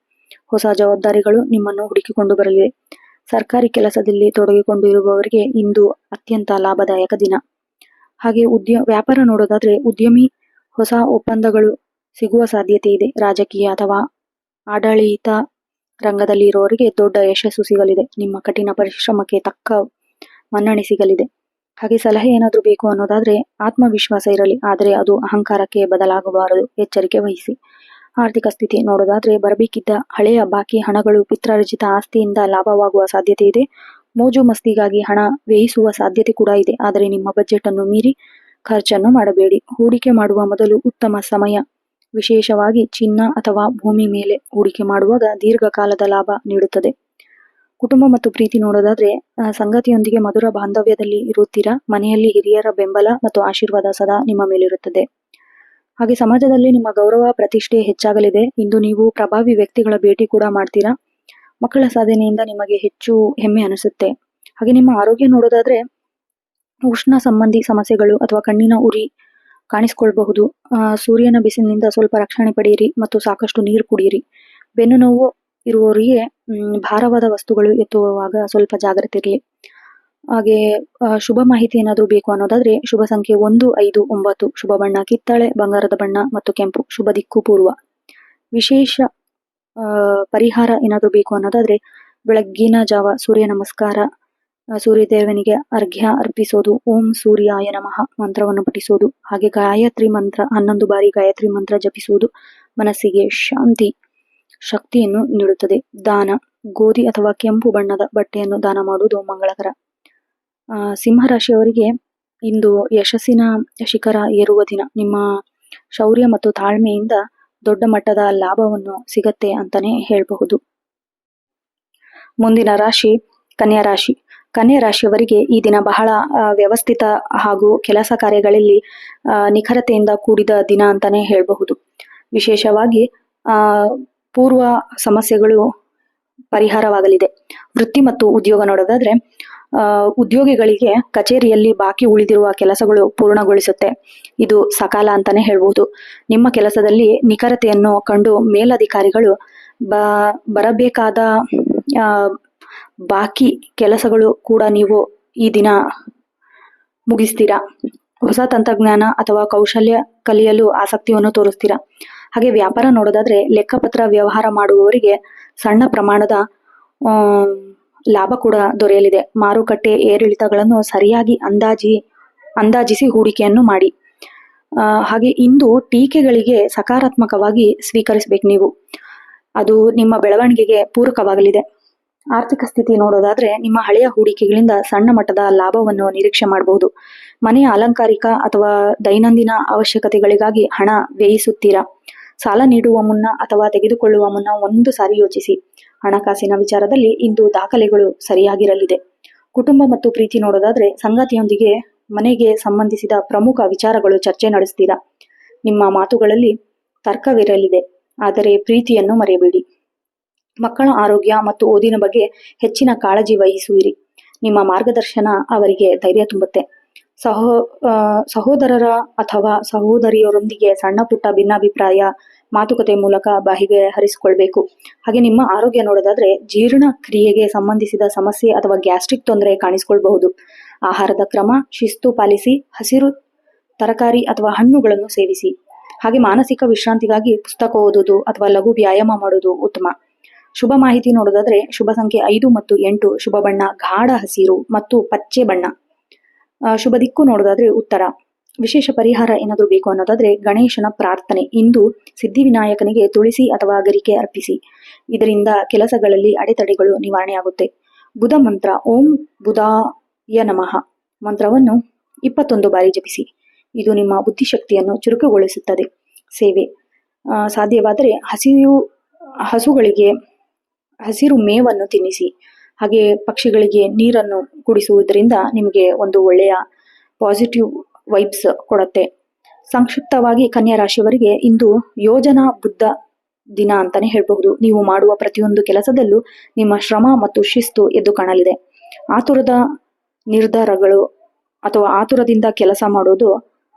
ಹೊಸ ಜವಾಬ್ದಾರಿಗಳು ನಿಮ್ಮನ್ನು ಹುಡುಕಿಕೊಂಡು ಬರಲಿವೆ. ಸರ್ಕಾರಿ ಕೆಲಸದಲ್ಲಿ ತೊಡಗಿಕೊಂಡಿರುವವರಿಗೆ ಇಂದು ಅತ್ಯಂತ ಲಾಭದಾಯಕ ದಿನ. ಹಾಗೆ ವ್ಯಾಪಾರ ನೋಡೋದಾದ್ರೆ ಉದ್ಯಮಿ ಹೊಸ ಒಪ್ಪಂದಗಳು ಸಿಗುವ ಸಾಧ್ಯತೆ ಇದೆ. ರಾಜಕೀಯ ಅಥವಾ ಆಡಳಿತ ರಂಗದಲ್ಲಿ ಇರೋರಿಗೆ ದೊಡ್ಡ ಯಶಸ್ಸು ಸಿಗಲಿದೆ. ನಿಮ್ಮ ಕಠಿಣ ಪರಿಶ್ರಮಕ್ಕೆ ತಕ್ಕ ಮನ್ನಣೆ ಸಿಗಲಿದೆ. ಹಾಗೆ ಸಲಹೆ ಏನಾದರೂ ಬೇಕು ಅನ್ನೋದಾದ್ರೆ ಆತ್ಮವಿಶ್ವಾಸ ಇರಲಿ, ಆದರೆ ಅದು ಅಹಂಕಾರಕ್ಕೆ ಬದಲಾಗಬಾರದು. ಎಚ್ಚರಿಕೆ ವಹಿಸಿ. ಆರ್ಥಿಕ ಸ್ಥಿತಿ ನೋಡೋದಾದ್ರೆ ಬರಬೇಕಿದ್ದ ಹಳೆಯ ಬಾಕಿ ಹಣಗಳು ಪಿತ್ರಾರ್ಜಿತ ಆಸ್ತಿಯಿಂದ ಲಾಭವಾಗುವ ಸಾಧ್ಯತೆ ಇದೆ. ಮೋಜು ಮಸ್ತಿಗಾಗಿ ಹಣ ವ್ಯಯಿಸುವ ಸಾಧ್ಯತೆ ಕೂಡ ಇದೆ, ಆದರೆ ನಿಮ್ಮ ಬಜೆಟ್ ಅನ್ನು ಮೀರಿ ಖರ್ಚನ್ನು ಮಾಡಬೇಡಿ. ಹೂಡಿಕೆ ಮಾಡುವ ಮೊದಲು ಉತ್ತಮ ಸಮಯ, ವಿಶೇಷವಾಗಿ ಚಿನ್ನ ಅಥವಾ ಭೂಮಿ ಮೇಲೆ ಹೂಡಿಕೆ ಮಾಡುವಾಗ ದೀರ್ಘಕಾಲದ ಲಾಭ ನೀಡುತ್ತದೆ. ಕುಟುಂಬ ಮತ್ತು ಪ್ರೀತಿ ನೋಡೋದಾದ್ರೆ ಸಂಗಾತಿಯೊಂದಿಗೆ ಮಧುರ ಬಾಂಧವ್ಯದಲ್ಲಿ ಇರುತ್ತೀರಾ. ಮನೆಯಲ್ಲಿ ಹಿರಿಯರ ಬೆಂಬಲ ಮತ್ತು ಆಶೀರ್ವಾದ ಸದಾ ನಿಮ್ಮ ಮೇಲಿರುತ್ತದೆ. ಹಾಗೆ ಸಮಾಜದಲ್ಲಿ ನಿಮ್ಮ ಗೌರವ ಪ್ರತಿಷ್ಠೆ ಹೆಚ್ಚಾಗಲಿದೆ. ಇಂದು ನೀವು ಪ್ರಭಾವಿ ವ್ಯಕ್ತಿಗಳ ಭೇಟಿ ಕೂಡ ಮಾಡ್ತೀರಾ. ಮಕ್ಕಳ ಸಾಧನೆಯಿಂದ ನಿಮಗೆ ಹೆಚ್ಚು ಹೆಮ್ಮೆ ಅನಿಸುತ್ತೆ. ಹಾಗೆ ನಿಮ್ಮ ಆರೋಗ್ಯ ನೋಡೋದಾದ್ರೆ ಉಷ್ಣ ಸಂಬಂಧಿ ಸಮಸ್ಯೆಗಳು ಅಥವಾ ಕಣ್ಣಿನ ಉರಿ ಕಾಣಿಸ್ಕೊಳ್ಬಹುದು. ಸೂರ್ಯನ ಬಿಸಿಲಿನಿಂದ ಸ್ವಲ್ಪ ರಕ್ಷಣೆ ಪಡೆಯಿರಿ ಮತ್ತು ಸಾಕಷ್ಟು ನೀರು ಕುಡಿಯಿರಿ. ಬೆನ್ನು ನೋವು ಇರುವವರಿಗೆ ಭಾರವಾದ ವಸ್ತುಗಳು ಎತ್ತುವಾಗ ಸ್ವಲ್ಪ ಜಾಗ್ರತೆ ಇರಲಿ. ಹಾಗೆ ಶುಭ ಮಾಹಿತಿ ಏನಾದರೂ ಬೇಕು ಅನ್ನೋದಾದ್ರೆ ಶುಭ ಸಂಖ್ಯೆ 1, 5, 9, ಶುಭ ಬಣ್ಣ ಕಿತ್ತಳೆ, ಬಂಗಾರದ ಬಣ್ಣ ಮತ್ತು ಕೆಂಪು, ಶುಭ ದಿಕ್ಕು ಪೂರ್ವ. ವಿಶೇಷ ಪರಿಹಾರ ಏನಾದರೂ ಬೇಕು ಅನ್ನೋದಾದ್ರೆ ಬೆಳಗ್ಗಿನ ಜಾವ ಸೂರ್ಯ ನಮಸ್ಕಾರ, ಸೂರ್ಯದೇವನಿಗೆ ಅರ್ಘ್ಯ ಅರ್ಪಿಸೋದು, ಓಂ ಸೂರ್ಯಾಯ ನಮಃ ಮಂತ್ರವನ್ನು ಪಠಿಸೋದು. ಹಾಗೆ ಗಾಯತ್ರಿ ಮಂತ್ರ 11 ಬಾರಿ ಗಾಯತ್ರಿ ಮಂತ್ರ ಜಪಿಸುವುದು ಮನಸ್ಸಿಗೆ ಶಾಂತಿ ಶಕ್ತಿಯನ್ನು ನೀಡುತ್ತದೆ. ದಾನ, ಗೋಧಿ ಅಥವಾ ಕೆಂಪು ಬಣ್ಣದ ಬಟ್ಟೆಯನ್ನು ದಾನ ಮಾಡುವುದು ಮಂಗಳಕರ. ಸಿಂಹರಾಶಿಯವರಿಗೆ ಇಂದು ಯಶಸ್ಸಿನ ಶಿಖರ ಏರುವ ದಿನ. ನಿಮ್ಮ ಶೌರ್ಯ ಮತ್ತು ತಾಳ್ಮೆಯಿಂದ ದೊಡ್ಡ ಮಟ್ಟದ ಲಾಭವನ್ನು ಸಿಗತ್ತೆ ಅಂತಾನೆ ಹೇಳಬಹುದು. ಮುಂದಿನ ರಾಶಿ ಕನ್ಯಾ ರಾಶಿ. ಕನ್ಯಾ ರಾಶಿಯವರಿಗೆ ಈ ದಿನ ಬಹಳ ವ್ಯವಸ್ಥಿತ ಹಾಗೂ ಕೆಲಸ ಕಾರ್ಯಗಳಲ್ಲಿ ನಿಖರತೆಯಿಂದ ಕೂಡಿದ ದಿನ ಅಂತಾನೆ ಹೇಳಬಹುದು. ವಿಶೇಷವಾಗಿ ಪೂರ್ವ ಸಮಸ್ಯೆಗಳು ಪರಿಹಾರವಾಗಲಿದೆ. ವೃತ್ತಿ ಮತ್ತು ಉದ್ಯೋಗ ನೋಡೋದಾದ್ರೆ ಉದ್ಯೋಗಿಗಳಿಗೆ ಕಚೇರಿಯಲ್ಲಿ ಬಾಕಿ ಉಳಿದಿರುವ ಕೆಲಸಗಳು ಪೂರ್ಣಗೊಳಿಸುತ್ತೆ. ಇದು ಸಕಾಲ ಅಂತಾನೆ ಹೇಳ್ಬೋದು. ನಿಮ್ಮ ಕೆಲಸದಲ್ಲಿ ನಿಖರತೆಯನ್ನು ಕಂಡು ಮೇಲಧಿಕಾರಿಗಳು ಬರಬೇಕಾದ ಬಾಕಿ ಕೆಲಸಗಳು ಕೂಡ ನೀವು ಈ ದಿನ ಮುಗಿಸ್ತೀರಾ. ಹೊಸ ತಂತ್ರಜ್ಞಾನ ಅಥವಾ ಕೌಶಲ್ಯ ಕಲಿಯಲು ಆಸಕ್ತಿಯನ್ನು ತೋರಿಸ್ತೀರಾ. ಹಾಗೆ ವ್ಯಾಪಾರ ನೋಡೋದಾದ್ರೆ ಲೆಕ್ಕಪತ್ರ ವ್ಯವಹಾರ ಮಾಡುವವರಿಗೆ ಸಣ್ಣ ಪ್ರಮಾಣದ ಲಾಭ ಕೂಡ ದೊರೆಯಲಿದೆ. ಮಾರುಕಟ್ಟೆ ಏರಿಳಿತಗಳನ್ನು ಸರಿಯಾಗಿ ಅಂದಾಜಿಸಿ ಹೂಡಿಕೆಯನ್ನು ಮಾಡಿ. ಹಾಗೆ ಇಂದು ಟೀಕೆಗಳಿಗೆ ಸಕಾರಾತ್ಮಕವಾಗಿ ಸ್ವೀಕರಿಸಬೇಕು ನೀವು. ಅದು ನಿಮ್ಮ ಬೆಳವಣಿಗೆಗೆ ಪೂರಕವಾಗಲಿದೆ. ಆರ್ಥಿಕ ಸ್ಥಿತಿ ನೋಡೋದಾದ್ರೆ ನಿಮ್ಮ ಹಳೆಯ ಹೂಡಿಕೆಗಳಿಂದ ಸಣ್ಣ ಮಟ್ಟದ ಲಾಭವನ್ನು ನಿರೀಕ್ಷೆ ಮಾಡಬಹುದು. ಮನೆಯ ಅಲಂಕಾರಿಕ ಅಥವಾ ದೈನಂದಿನ ಅವಶ್ಯಕತೆಗಳಿಗಾಗಿ ಹಣ ವ್ಯಯಿಸುತ್ತೀರಾ. ಸಾಲ ನೀಡುವ ಮುನ್ನ ಅಥವಾ ತೆಗೆದುಕೊಳ್ಳುವ ಮುನ್ನ ಒಂದು ಸಾರಿ ಯೋಚಿಸಿ. ಹಣಕಾಸಿನ ವಿಚಾರದಲ್ಲಿ ಇಂದು ದಾಖಲೆಗಳು ಸರಿಯಾಗಿರಲಿದೆ. ಕುಟುಂಬ ಮತ್ತು ಪ್ರೀತಿ ನೋಡೋದಾದ್ರೆ ಸಂಗಾತಿಯೊಂದಿಗೆ ಮನೆಗೆ ಸಂಬಂಧಿಸಿದ ಪ್ರಮುಖ ವಿಚಾರಗಳು ಚರ್ಚೆ ನಡೆಸ್ತೀರಾ. ನಿಮ್ಮ ಮಾತುಗಳಲ್ಲಿ ತರ್ಕವಿರಲಿದೆ, ಆದರೆ ಪ್ರೀತಿಯನ್ನು ಮರೆಯಬೇಡಿ. ಮಕ್ಕಳ ಆರೋಗ್ಯ ಮತ್ತು ಓದಿನ ಬಗ್ಗೆ ಹೆಚ್ಚಿನ ಕಾಳಜಿ ವಹಿಸುವಿರಿ. ನಿಮ್ಮ ಮಾರ್ಗದರ್ಶನ ಅವರಿಗೆ ಧೈರ್ಯ ತುಂಬುತ್ತೆ. ಸಹೋದರರ ಅಥವಾ ಸಹೋದರಿಯರೊಂದಿಗೆ ಸಣ್ಣ ಪುಟ್ಟ ಭಿನ್ನಾಭಿಪ್ರಾಯ ಮಾತುಕತೆ ಮೂಲಕ ಬಗೆಹರಿಸಿಕೊಳ್ಬೇಕು. ಹಾಗೆ ನಿಮ್ಮ ಆರೋಗ್ಯ ನೋಡೋದಾದ್ರೆ ಜೀರ್ಣ ಕ್ರಿಯೆಗೆ ಸಂಬಂಧಿಸಿದ ಸಮಸ್ಯೆ ಅಥವಾ ಗ್ಯಾಸ್ಟ್ರಿಕ್ ತೊಂದರೆ ಕಾಣಿಸಿಕೊಳ್ಬಹುದು. ಆಹಾರದ ಕ್ರಮ ಶಿಸ್ತು ಪಾಲಿಸಿ. ಹಸಿರು ತರಕಾರಿ ಅಥವಾ ಹಣ್ಣುಗಳನ್ನು ಸೇವಿಸಿ. ಹಾಗೆ ಮಾನಸಿಕ ವಿಶ್ರಾಂತಿಗಾಗಿ ಪುಸ್ತಕ ಓದೋದು ಅಥವಾ ಲಘು ವ್ಯಾಯಾಮ ಮಾಡೋದು ಉತ್ತಮ. ಶುಭ ಮಾಹಿತಿ ನೋಡೋದಾದ್ರೆ ಶುಭ ಸಂಖ್ಯೆ 5 ಮತ್ತು 8. ಶುಭ ಬಣ್ಣ ಗಾಢ ಹಸಿರು ಮತ್ತು ಪಚ್ಚೆ ಬಣ್ಣ. ಶುಭ ದಿಕ್ಕು ನೋಡೋದಾದ್ರೆ ಉತ್ತರ. ವಿಶೇಷ ಪರಿಹಾರ ಏನಾದರೂ ಬೇಕು ಅನ್ನೋದಾದ್ರೆ ಗಣೇಶನ ಪ್ರಾರ್ಥನೆ. ಇಂದು ಸಿದ್ಧಿವಿನಾಯಕನಿಗೆ ತುಳಸಿ ಅಥವಾ ಅಗರಿಕೆ ಅರ್ಪಿಸಿ. ಇದರಿಂದ ಕೆಲಸಗಳಲ್ಲಿ ಅಡೆತಡೆಗಳು ನಿವಾರಣೆಯಾಗುತ್ತೆ. ಬುಧ ಮಂತ್ರ ಓಂ ಬುಧಾಯ ನಮಃ ಮಂತ್ರವನ್ನು 21 ಬಾರಿ ಜಪಿಸಿ. ಇದು ನಿಮ್ಮ ಬುದ್ಧಿಶಕ್ತಿಯನ್ನು ಚುರುಕುಗೊಳಿಸುತ್ತದೆ. ಸೇವೆ ಸಾಧ್ಯವಾದರೆ ಹಸುಗಳಿಗೆ ಹಸಿರು ಮೇವನ್ನು ತಿನ್ನಿಸಿ. ಹಾಗೆ ಪಕ್ಷಿಗಳಿಗೆ ನೀರನ್ನು ಕುಡಿಸುವುದರಿಂದ ನಿಮಗೆ ಒಂದು ಒಳ್ಳೆಯ ಪಾಸಿಟಿವ್ ವೈಬ್ಸ್ ಕೊಡುತ್ತೆ. ಸಂಕ್ಷಿಪ್ತವಾಗಿ ಕನ್ಯಾ ರಾಶಿಯವರಿಗೆ ಇಂದು ಯೋಜನಾ ಬುದ್ಧ ದಿನ ಅಂತಾನೆ ಹೇಳಬಹುದು. ನೀವು ಮಾಡುವ ಪ್ರತಿಯೊಂದು ಕೆಲಸದಲ್ಲೂ ನಿಮ್ಮ ಶ್ರಮ ಮತ್ತು ಶಿಸ್ತು ಎದ್ದು ಕಾಣಲಿದೆ. ಆತುರದ ನಿರ್ಧಾರಗಳು ಅಥವಾ ಆತುರದಿಂದ ಕೆಲಸ ಮಾಡೋದು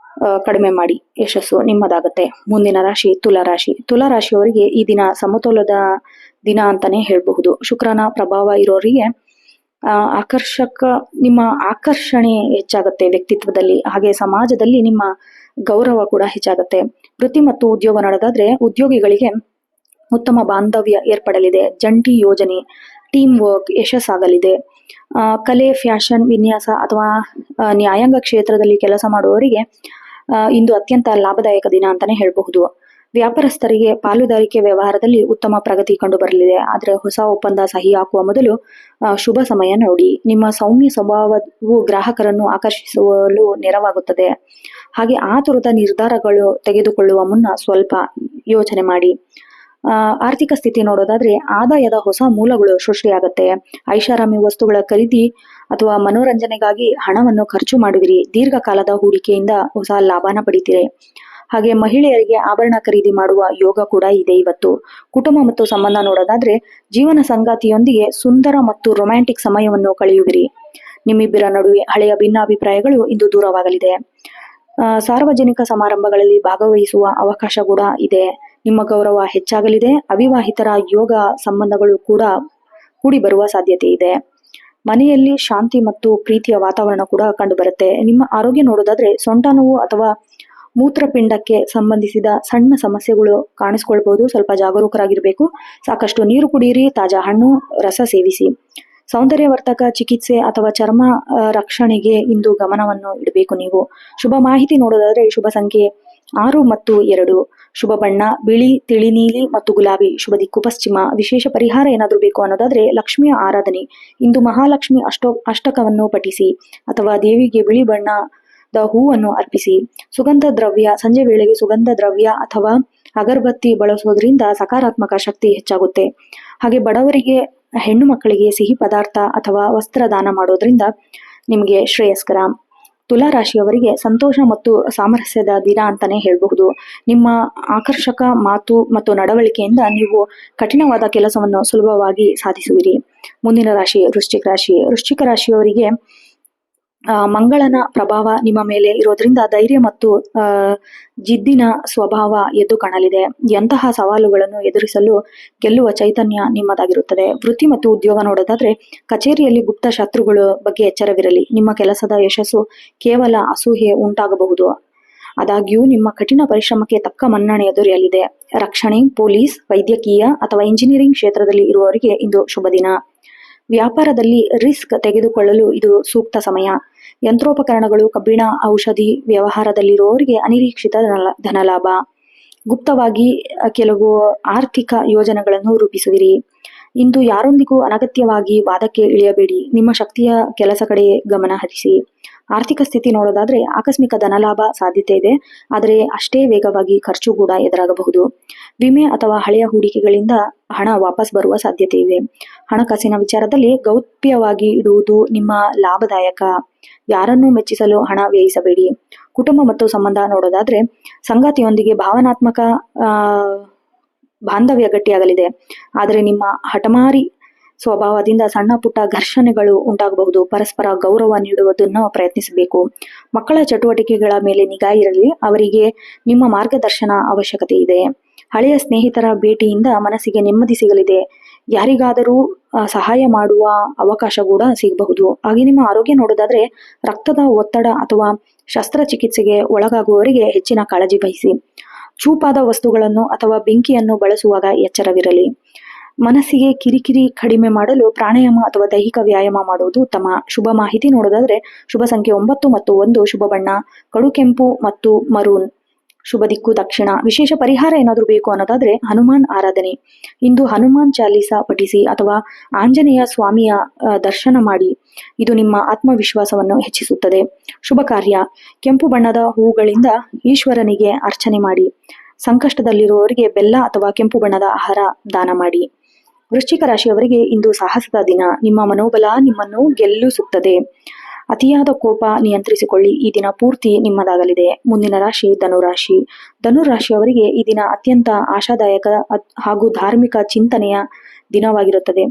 ಕಡಿಮೆ ಮಾಡಿ. ಯಶಸ್ಸು ನಿಮ್ಮದಾಗತ್ತೆ. ಮುಂದಿನ ರಾಶಿ ತುಲಾರಾಶಿ. ತುಲಾರಾಶಿಯವರಿಗೆ ಈ ದಿನ ಸಮತೋಲದ ದಿನ ಅಂತಾನೆ ಹೇಳಬಹುದು. ಶುಕ್ರನ ಪ್ರಭಾವ ಇರೋರಿಗೆ ನಿಮ್ಮ ಆಕರ್ಷಣೆ ಹೆಚ್ಚಾಗುತ್ತೆ ವ್ಯಕ್ತಿತ್ವದಲ್ಲಿ. ಹಾಗೆ ಸಮಾಜದಲ್ಲಿ ನಿಮ್ಮ ಗೌರವ ಕೂಡ ಹೆಚ್ಚಾಗುತ್ತೆ. ವೃತ್ತಿ ಮತ್ತು ಉದ್ಯೋಗ ನಡೆದಾದ್ರೆ ಉದ್ಯೋಗಿಗಳಿಗೆ ಉತ್ತಮ ಬಾಂಧವ್ಯ ಏರ್ಪಡಲಿದೆ. ಜಂಟಿ ಯೋಜನೆ ಟೀಮ್ ವರ್ಕ್ ಯಶಸ್ಸಾಗಲಿದೆ. ಕಲೆ ಫ್ಯಾಷನ್ ವಿನ್ಯಾಸ ಅಥವಾ ನ್ಯಾಯಾಂಗ ಕ್ಷೇತ್ರದಲ್ಲಿ ಕೆಲಸ ಮಾಡುವವರಿಗೆ ಇಂದು ಅತ್ಯಂತ ಲಾಭದಾಯಕ ದಿನ ಅಂತಾನೆ ಹೇಳಬಹುದು. ವ್ಯಾಪಾರಸ್ಥರಿಗೆ ಪಾಲುದಾರಿಕೆ ವ್ಯವಹಾರದಲ್ಲಿ ಉತ್ತಮ ಪ್ರಗತಿ ಕಂಡು ಬರಲಿದೆ. ಆದರೆ ಹೊಸ ಒಪ್ಪಂದ ಸಹಿ ಹಾಕುವ ಮೊದಲು ಶುಭ ಸಮಯ ನೋಡಿ. ನಿಮ್ಮ ಸೌಮ್ಯ ಸ್ವಭಾವವು ಗ್ರಾಹಕರನ್ನು ಆಕರ್ಷಿಸಲು ನೆರವಾಗುತ್ತದೆ. ಹಾಗೆ ಆತುರದ ನಿರ್ಧಾರಗಳು ತೆಗೆದುಕೊಳ್ಳುವ ಮುನ್ನ ಸ್ವಲ್ಪ ಯೋಚನೆ ಮಾಡಿ. ಆರ್ಥಿಕ ಸ್ಥಿತಿ ನೋಡೋದಾದ್ರೆ ಆದಾಯದ ಹೊಸ ಮೂಲಗಳು ಸೃಷ್ಟಿಯಾಗತ್ತೆ. ಐಷಾರಾಮಿ ವಸ್ತುಗಳ ಖರೀದಿ ಅಥವಾ ಮನೋರಂಜನೆಗಾಗಿ ಹಣವನ್ನು ಖರ್ಚು ಮಾಡುವಿರಿ. ದೀರ್ಘಕಾಲದ ಹೂಡಿಕೆಯಿಂದ ಹೊಸ ಲಾಭನ ಪಡಿತೀರಿ. ಹಾಗೆ ಮಹಿಳೆಯರಿಗೆ ಆಭರಣ ಖರೀದಿ ಮಾಡುವ ಯೋಗ ಕೂಡ ಇದೆ ಇವತ್ತು. ಕುಟುಂಬ ಮತ್ತು ಸಂಬಂಧ ನೋಡೋದಾದ್ರೆ ಜೀವನ ಸಂಗಾತಿಯೊಂದಿಗೆ ಸುಂದರ ಮತ್ತು ರೊಮ್ಯಾಂಟಿಕ್ ಸಮಯವನ್ನು ಕಳೆಯುವಿರಿ. ನಿಮ್ಮಿಬ್ಬರ ನಡುವೆ ಹಳೆಯ ಭಿನ್ನಾಭಿಪ್ರಾಯಗಳು ಇಂದು ದೂರವಾಗಲಿದೆ. ಸಾರ್ವಜನಿಕ ಸಮಾರಂಭಗಳಲ್ಲಿ ಭಾಗವಹಿಸುವ ಅವಕಾಶ ಕೂಡ ಇದೆ. ನಿಮ್ಮ ಗೌರವ ಹೆಚ್ಚಾಗಲಿದೆ. ಅವಿವಾಹಿತರ ಯೋಗ ಸಂಬಂಧಗಳು ಕೂಡ ಕೂಡಿ ಬರುವ ಸಾಧ್ಯತೆ ಇದೆ. ಮನೆಯಲ್ಲಿ ಶಾಂತಿ ಮತ್ತು ಪ್ರೀತಿಯ ವಾತಾವರಣ ಕೂಡ ಕಂಡುಬರುತ್ತೆ. ನಿಮ್ಮ ಆರೋಗ್ಯ ನೋಡೋದಾದ್ರೆ ಸೊಂಟ ನೋವು ಅಥವಾ ಮೂತ್ರಪಿಂಡಕ್ಕೆ ಸಂಬಂಧಿಸಿದ ಸಣ್ಣ ಸಮಸ್ಯೆಗಳು ಕಾಣಿಸ್ಕೊಳ್ಬಹುದು. ಸ್ವಲ್ಪ ಜಾಗರೂಕರಾಗಿರ್ಬೇಕು. ಸಾಕಷ್ಟು ನೀರು ಕುಡಿಯಿರಿ. ತಾಜಾ ಹಣ್ಣು ರಸ ಸೇವಿಸಿ. ಸೌಂದರ್ಯವರ್ಧಕ ಚಿಕಿತ್ಸೆ ಅಥವಾ ಚರ್ಮ ರಕ್ಷಣೆಗೆ ಇಂದು ಗಮನವನ್ನು ಇಡಬೇಕು ನೀವು. ಶುಭ ಮಾಹಿತಿ ನೋಡೋದಾದ್ರೆ ಶುಭ ಸಂಖ್ಯೆ 6 ಮತ್ತು 2. ಶುಭ ಬಣ್ಣ ಬಿಳಿ, ತಿಳಿ ನೀಲಿ ಮತ್ತು ಗುಲಾಬಿ. ಶುಭ ದಿಕ್ಕು ಪಶ್ಚಿಮ. ವಿಶೇಷ ಪರಿಹಾರ ಏನಾದರೂ ಬೇಕು ಅನ್ನೋದಾದ್ರೆ ಲಕ್ಷ್ಮಿಯ ಆರಾಧನೆ. ಇಂದು ಮಹಾಲಕ್ಷ್ಮಿ ಅಷ್ಟಕವನ್ನು ಪಠಿಸಿ ಅಥವಾ ದೇವಿಗೆ ಬಿಳಿ ಬಣ್ಣದ ಹೂವನ್ನು ಅರ್ಪಿಸಿ. ಸುಗಂಧ ದ್ರವ್ಯ ಸಂಜೆ ವೇಳೆಗೆ ಸುಗಂಧ ದ್ರವ್ಯ ಅಥವಾ ಅಗರಬತ್ತಿ ಬಳಸೋದ್ರಿಂದ ಸಕಾರಾತ್ಮಕ ಶಕ್ತಿ ಹೆಚ್ಚಾಗುತ್ತೆ. ಹಾಗೆ ಬಡವರಿಗೆ ಹೆಣ್ಣು ಮಕ್ಕಳಿಗೆ ಸಿಹಿ ಪದಾರ್ಥ ಅಥವಾ ವಸ್ತ್ರ ದಾನ ಮಾಡೋದ್ರಿಂದ ನಿಮಗೆ ಶ್ರೇಯಸ್ಕರ. ತುಲಾ ರಾಶಿಯವರಿಗೆ ಸಂತೋಷ ಮತ್ತು ಸಾಮರಸ್ಯದ ದಿನ ಅಂತಾನೆ ಹೇಳಬಹುದು. ನಿಮ್ಮ ಆಕರ್ಷಕ ಮಾತು ಮತ್ತು ನಡವಳಿಕೆಯಿಂದ ನೀವು ಕಠಿಣವಾದ ಕೆಲಸವನ್ನು ಸುಲಭವಾಗಿ ಸಾಧಿಸುವಿರಿ. ಮುಂದಿನ ರಾಶಿ ವೃಶ್ಚಿಕ ರಾಶಿ. ವೃಶ್ಚಿಕ ರಾಶಿಯವರಿಗೆ ಮಂಗಳನ ಪ್ರಭಾವ ನಿಮ್ಮ ಮೇಲೆ ಇರೋದ್ರಿಂದ ಧೈರ್ಯ ಮತ್ತು ಜಿದ್ದಿನ ಸ್ವಭಾವ ಎದ್ದು ಕಾಣಲಿದೆ. ಎಂತಹ ಸವಾಲುಗಳನ್ನು ಎದುರಿಸಲು ಗೆಲ್ಲುವ ಚೈತನ್ಯ ನಿಮ್ಮದಾಗಿರುತ್ತದೆ. ವೃತ್ತಿ ಮತ್ತು ಉದ್ಯೋಗ ನೋಡೋದಾದ್ರೆ ಕಚೇರಿಯಲ್ಲಿ ಗುಪ್ತ ಶತ್ರುಗಳ ಬಗ್ಗೆ ಎಚ್ಚರವಿರಲಿ. ನಿಮ್ಮ ಕೆಲಸದ ಯಶಸ್ಸು ಕೇವಲ ಅಸೂಹೆ ಉಂಟಾಗಬಹುದು. ಆದಾಗ್ಯೂ ನಿಮ್ಮ ಕಠಿಣ ಪರಿಶ್ರಮಕ್ಕೆ ತಕ್ಕ ಮನ್ನಣೆ ದೊರೆಯಲಿದೆ. ರಕ್ಷಣೆ, ಪೊಲೀಸ್, ವೈದ್ಯಕೀಯ ಅಥವಾ ಇಂಜಿನಿಯರಿಂಗ್ ಕ್ಷೇತ್ರದಲ್ಲಿ ಇರುವವರಿಗೆ ಇದು ಶುಭ ದಿನ. ವ್ಯಾಪಾರದಲ್ಲಿ ರಿಸ್ಕ್ ತೆಗೆದುಕೊಳ್ಳಲು ಇದು ಸೂಕ್ತ ಸಮಯ. ಯಂತ್ರೋಪಕರಣಗಳು, ಕಬ್ಬಿಣ, ಔಷಧಿ ವ್ಯವಹಾರದಲ್ಲಿರುವವರಿಗೆ ಅನಿರೀಕ್ಷಿತ ಧನಲಾಭ. ಗುಪ್ತವಾಗಿ ಕೆಲವು ಆರ್ಥಿಕ ಯೋಜನೆಗಳನ್ನು ರೂಪಿಸುವಿರಿ. ಇಂದು ಯಾರೊಂದಿಗೂ ಅನಗತ್ಯವಾಗಿ ವಾದಕ್ಕೆ ಇಳಿಯಬೇಡಿ. ನಿಮ್ಮ ಶಕ್ತಿಯ ಕೆಲಸ ಕಡೆ ಗಮನ ಹರಿಸಿ. ಆರ್ಥಿಕ ಸ್ಥಿತಿ ನೋಡೋದಾದ್ರೆ ಆಕಸ್ಮಿಕ ಧನಲಾಭ ಸಾಧ್ಯತೆ ಇದೆ, ಆದರೆ ಅಷ್ಟೇ ವೇಗವಾಗಿ ಖರ್ಚು ಕೂಡ ಎದುರಾಗಬಹುದು. ವಿಮೆ ಅಥವಾ ಹಳೆಯ ಹೂಡಿಕೆಗಳಿಂದ ಹಣ ವಾಪಸ್ ಬರುವ ಸಾಧ್ಯತೆ ಇದೆ. ಹಣಕಾಸಿನ ವಿಚಾರದಲ್ಲಿ ಗೌಪ್ಯವಾಗಿ ಇಡುವುದು ನಿಮ್ಮ ಲಾಭದಾಯಕ. ಯಾರನ್ನೂ ಮೆಚ್ಚಿಸಲು ಹಣ ವ್ಯಯಿಸಬೇಡಿ. ಕುಟುಂಬ ಮತ್ತು ಸಂಬಂಧ ನೋಡೋದಾದ್ರೆ ಸಂಗಾತಿಯೊಂದಿಗೆ ಭಾವನಾತ್ಮಕ ಬಾಂಧವ್ಯ ಗಟ್ಟಿಯಾಗಲಿದೆ, ಆದರೆ ನಿಮ್ಮ ಹಠಮಾರಿ ಸ್ವಭಾವದಿಂದ ಸಣ್ಣ ಪುಟ್ಟ ಘರ್ಷಣೆಗಳು ಉಂಟಾಗಬಹುದು. ಪರಸ್ಪರ ಗೌರವ ನೀಡುವುದನ್ನು ಪ್ರಯತ್ನಿಸಬೇಕು. ಮಕ್ಕಳ ಚಟುವಟಿಕೆಗಳ ಮೇಲೆ ನಿಗಾ ಇರಲಿ, ಅವರಿಗೆ ನಿಮ್ಮ ಮಾರ್ಗದರ್ಶನ ಅವಶ್ಯಕತೆ ಇದೆ. ಹಳೆಯ ಸ್ನೇಹಿತರ ಭೇಟಿಯಿಂದ ಮನಸ್ಸಿಗೆ ನೆಮ್ಮದಿ ಸಿಗಲಿದೆ. ಯಾರಿಗಾದರೂ ಸಹಾಯ ಮಾಡುವ ಅವಕಾಶ ಕೂಡ ಸಿಗಬಹುದು. ಹಾಗೆ ನಿಮ್ಮ ಆರೋಗ್ಯ ನೋಡೋದಾದ್ರೆ ರಕ್ತದ ಒತ್ತಡ ಅಥವಾ ಶಸ್ತ್ರಚಿಕಿತ್ಸೆಗೆ ಒಳಗಾಗುವವರಿಗೆ ಹೆಚ್ಚಿನ ಕಾಳಜಿ ವಹಿಸಿ. ಚೂಪಾದ ವಸ್ತುಗಳನ್ನು ಅಥವಾ ಬೆಂಕಿಯನ್ನು ಬಳಸುವಾಗ ಎಚ್ಚರವಿರಲಿ. ಮನಸ್ಸಿಗೆ ಕಿರಿಕಿರಿ ಕಡಿಮೆ ಮಾಡಲು ಪ್ರಾಣಾಯಾಮ ಅಥವಾ ದೈಹಿಕ ವ್ಯಾಯಾಮ ಮಾಡುವುದು ಉತ್ತಮ. ಶುಭ ಮಾಹಿತಿ ನೋಡೋದಾದ್ರೆ ಶುಭ ಸಂಖ್ಯೆ 9 ಮತ್ತು 1, ಶುಭ ಬಣ್ಣ ಕಡು ಕೆಂಪು ಮತ್ತು ಮರೂನ್, ಶುಭ ದಿಕ್ಕು ದಕ್ಷಿಣ. ವಿಶೇಷ ಪರಿಹಾರ ಏನಾದರೂ ಬೇಕು ಅನ್ನೋದಾದ್ರೆ ಹನುಮಾನ್ ಆರಾಧನೆ. ಇಂದು ಹನುಮಾನ್ ಚಾಲೀಸ ಪಠಿಸಿ ಅಥವಾ ಆಂಜನೇಯ ಸ್ವಾಮಿಯ ದರ್ಶನ ಮಾಡಿ. ಇದು ನಿಮ್ಮ ಆತ್ಮವಿಶ್ವಾಸವನ್ನು ಹೆಚ್ಚಿಸುತ್ತದೆ. ಶುಭ ಕಾರ್ಯ ಕೆಂಪು ಬಣ್ಣದ ಹೂಗಳಿಂದ ಈಶ್ವರನಿಗೆ ಅರ್ಚನೆ ಮಾಡಿ. ಸಂಕಷ್ಟದಲ್ಲಿರುವವರಿಗೆ ಬೆಲ್ಲ ಅಥವಾ ಕೆಂಪು ಬಣ್ಣದ ಆಹಾರ ದಾನ ಮಾಡಿ. ವೃಶ್ಚಿಕ ರಾಶಿಯವರಿಗೆ ಇಂದು ಸಾಹಸದ ದಿನ. ನಿಮ್ಮ ಮನೋಬಲ ನಿಮ್ಮನ್ನು ಗೆಲ್ಲಿಸುತ್ತದೆ. ಅತಿಯಾದ ಕೋಪ ನಿಯಂತ್ರಿಸಿಕೊಳ್ಳಿ. ಈ ದಿನ ಪೂರ್ತಿ ನಿಮ್ಮದಾಗಲಿದೆ. ಮುಂದಿನ ರಾಶಿ ಧನುರಾಶಿ. ಧನುರಾಶಿಯವರಿಗೆ ಈ ದಿನ ಅತ್ಯಂತ ಆಶಾದಾಯಕ ಹಾಗೂ ಧಾರ್ಮಿಕ ಚಿಂತನೆಯ ದಿನವಾಗಿರುತ್ತದೆ.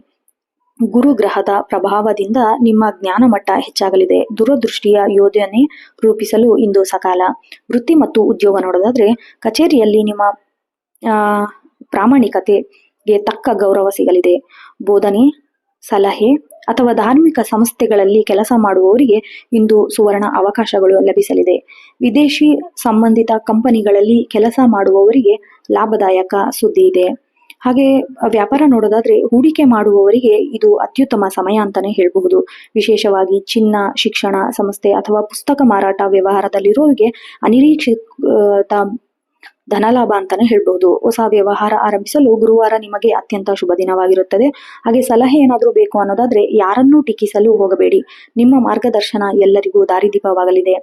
ಗುರು ಗ್ರಹದ ಪ್ರಭಾವದಿಂದ ನಿಮ್ಮ ಜ್ಞಾನ ಮಟ್ಟ ಹೆಚ್ಚಾಗಲಿದೆ. ದೂರದೃಷ್ಟಿಯ ಯೋಜನೆ ರೂಪಿಸಲು ಇಂದು ಸಕಾಲ. ವೃತ್ತಿ ಮತ್ತು ಉದ್ಯೋಗ ನೋಡೋದಾದ್ರೆ ಕಚೇರಿಯಲ್ಲಿ ನಿಮ್ಮ ಪ್ರಾಮಾಣಿಕತೆಗೆ ತಕ್ಕ ಗೌರವ ಸಿಗಲಿದೆ. ಬೋಧನೆ, ಸಲಹೆ ಅಥವಾ ಧಾರ್ಮಿಕ ಸಂಸ್ಥೆಗಳಲ್ಲಿ ಕೆಲಸ ಮಾಡುವವರಿಗೆ ಇಂದು ಸುವರ್ಣ ಅವಕಾಶಗಳು ಲಭಿಸಲಿದೆ. ವಿದೇಶಿ ಸಂಬಂಧಿತ ಕಂಪನಿಗಳಲ್ಲಿ ಕೆಲಸ ಮಾಡುವವರಿಗೆ ಲಾಭದಾಯಕ ಸುದ್ದಿ ಇದೆ. ಹಾಗೆ ವ್ಯಾಪಾರ ನೋಡೋದಾದ್ರೆ ಹೂಡಿಕೆ ಮಾಡುವವರಿಗೆ ಇದು ಅತ್ಯುತ್ತಮ ಸಮಯ ಅಂತಾನೆ ಹೇಳಬಹುದು. ವಿಶೇಷವಾಗಿ ಚಿನ್ನ, ಶಿಕ್ಷಣ ಸಂಸ್ಥೆ ಅಥವಾ ಪುಸ್ತಕ ಮಾರಾಟ ವ್ಯವಹಾರದಲ್ಲಿರೋರಿಗೆ ಅನಿರೀಕ್ಷಿತ ಧನಲಾಭ ಅಂತಾನೆ ಹೇಳ್ಬಹುದು. ಹೊಸ ವ್ಯವಹಾರ ಆರಂಭಿಸಲು ಗುರುವಾರ ನಿಮಗೆ ಅತ್ಯಂತ ಶುಭ ದಿನವಾಗಿರುತ್ತದೆ. ಹಾಗೆ ಸಲಹೆ ಏನಾದರೂ ಬೇಕು ಅನ್ನೋದಾದ್ರೆ ಯಾರನ್ನೂ ಟೀಕಿಸಲು ಹೋಗಬೇಡಿ. ನಿಮ್ಮ ಮಾರ್ಗದರ್ಶನ ಎಲ್ಲರಿಗೂ ದಾರಿದೀಪವಾಗಲಿದೆ.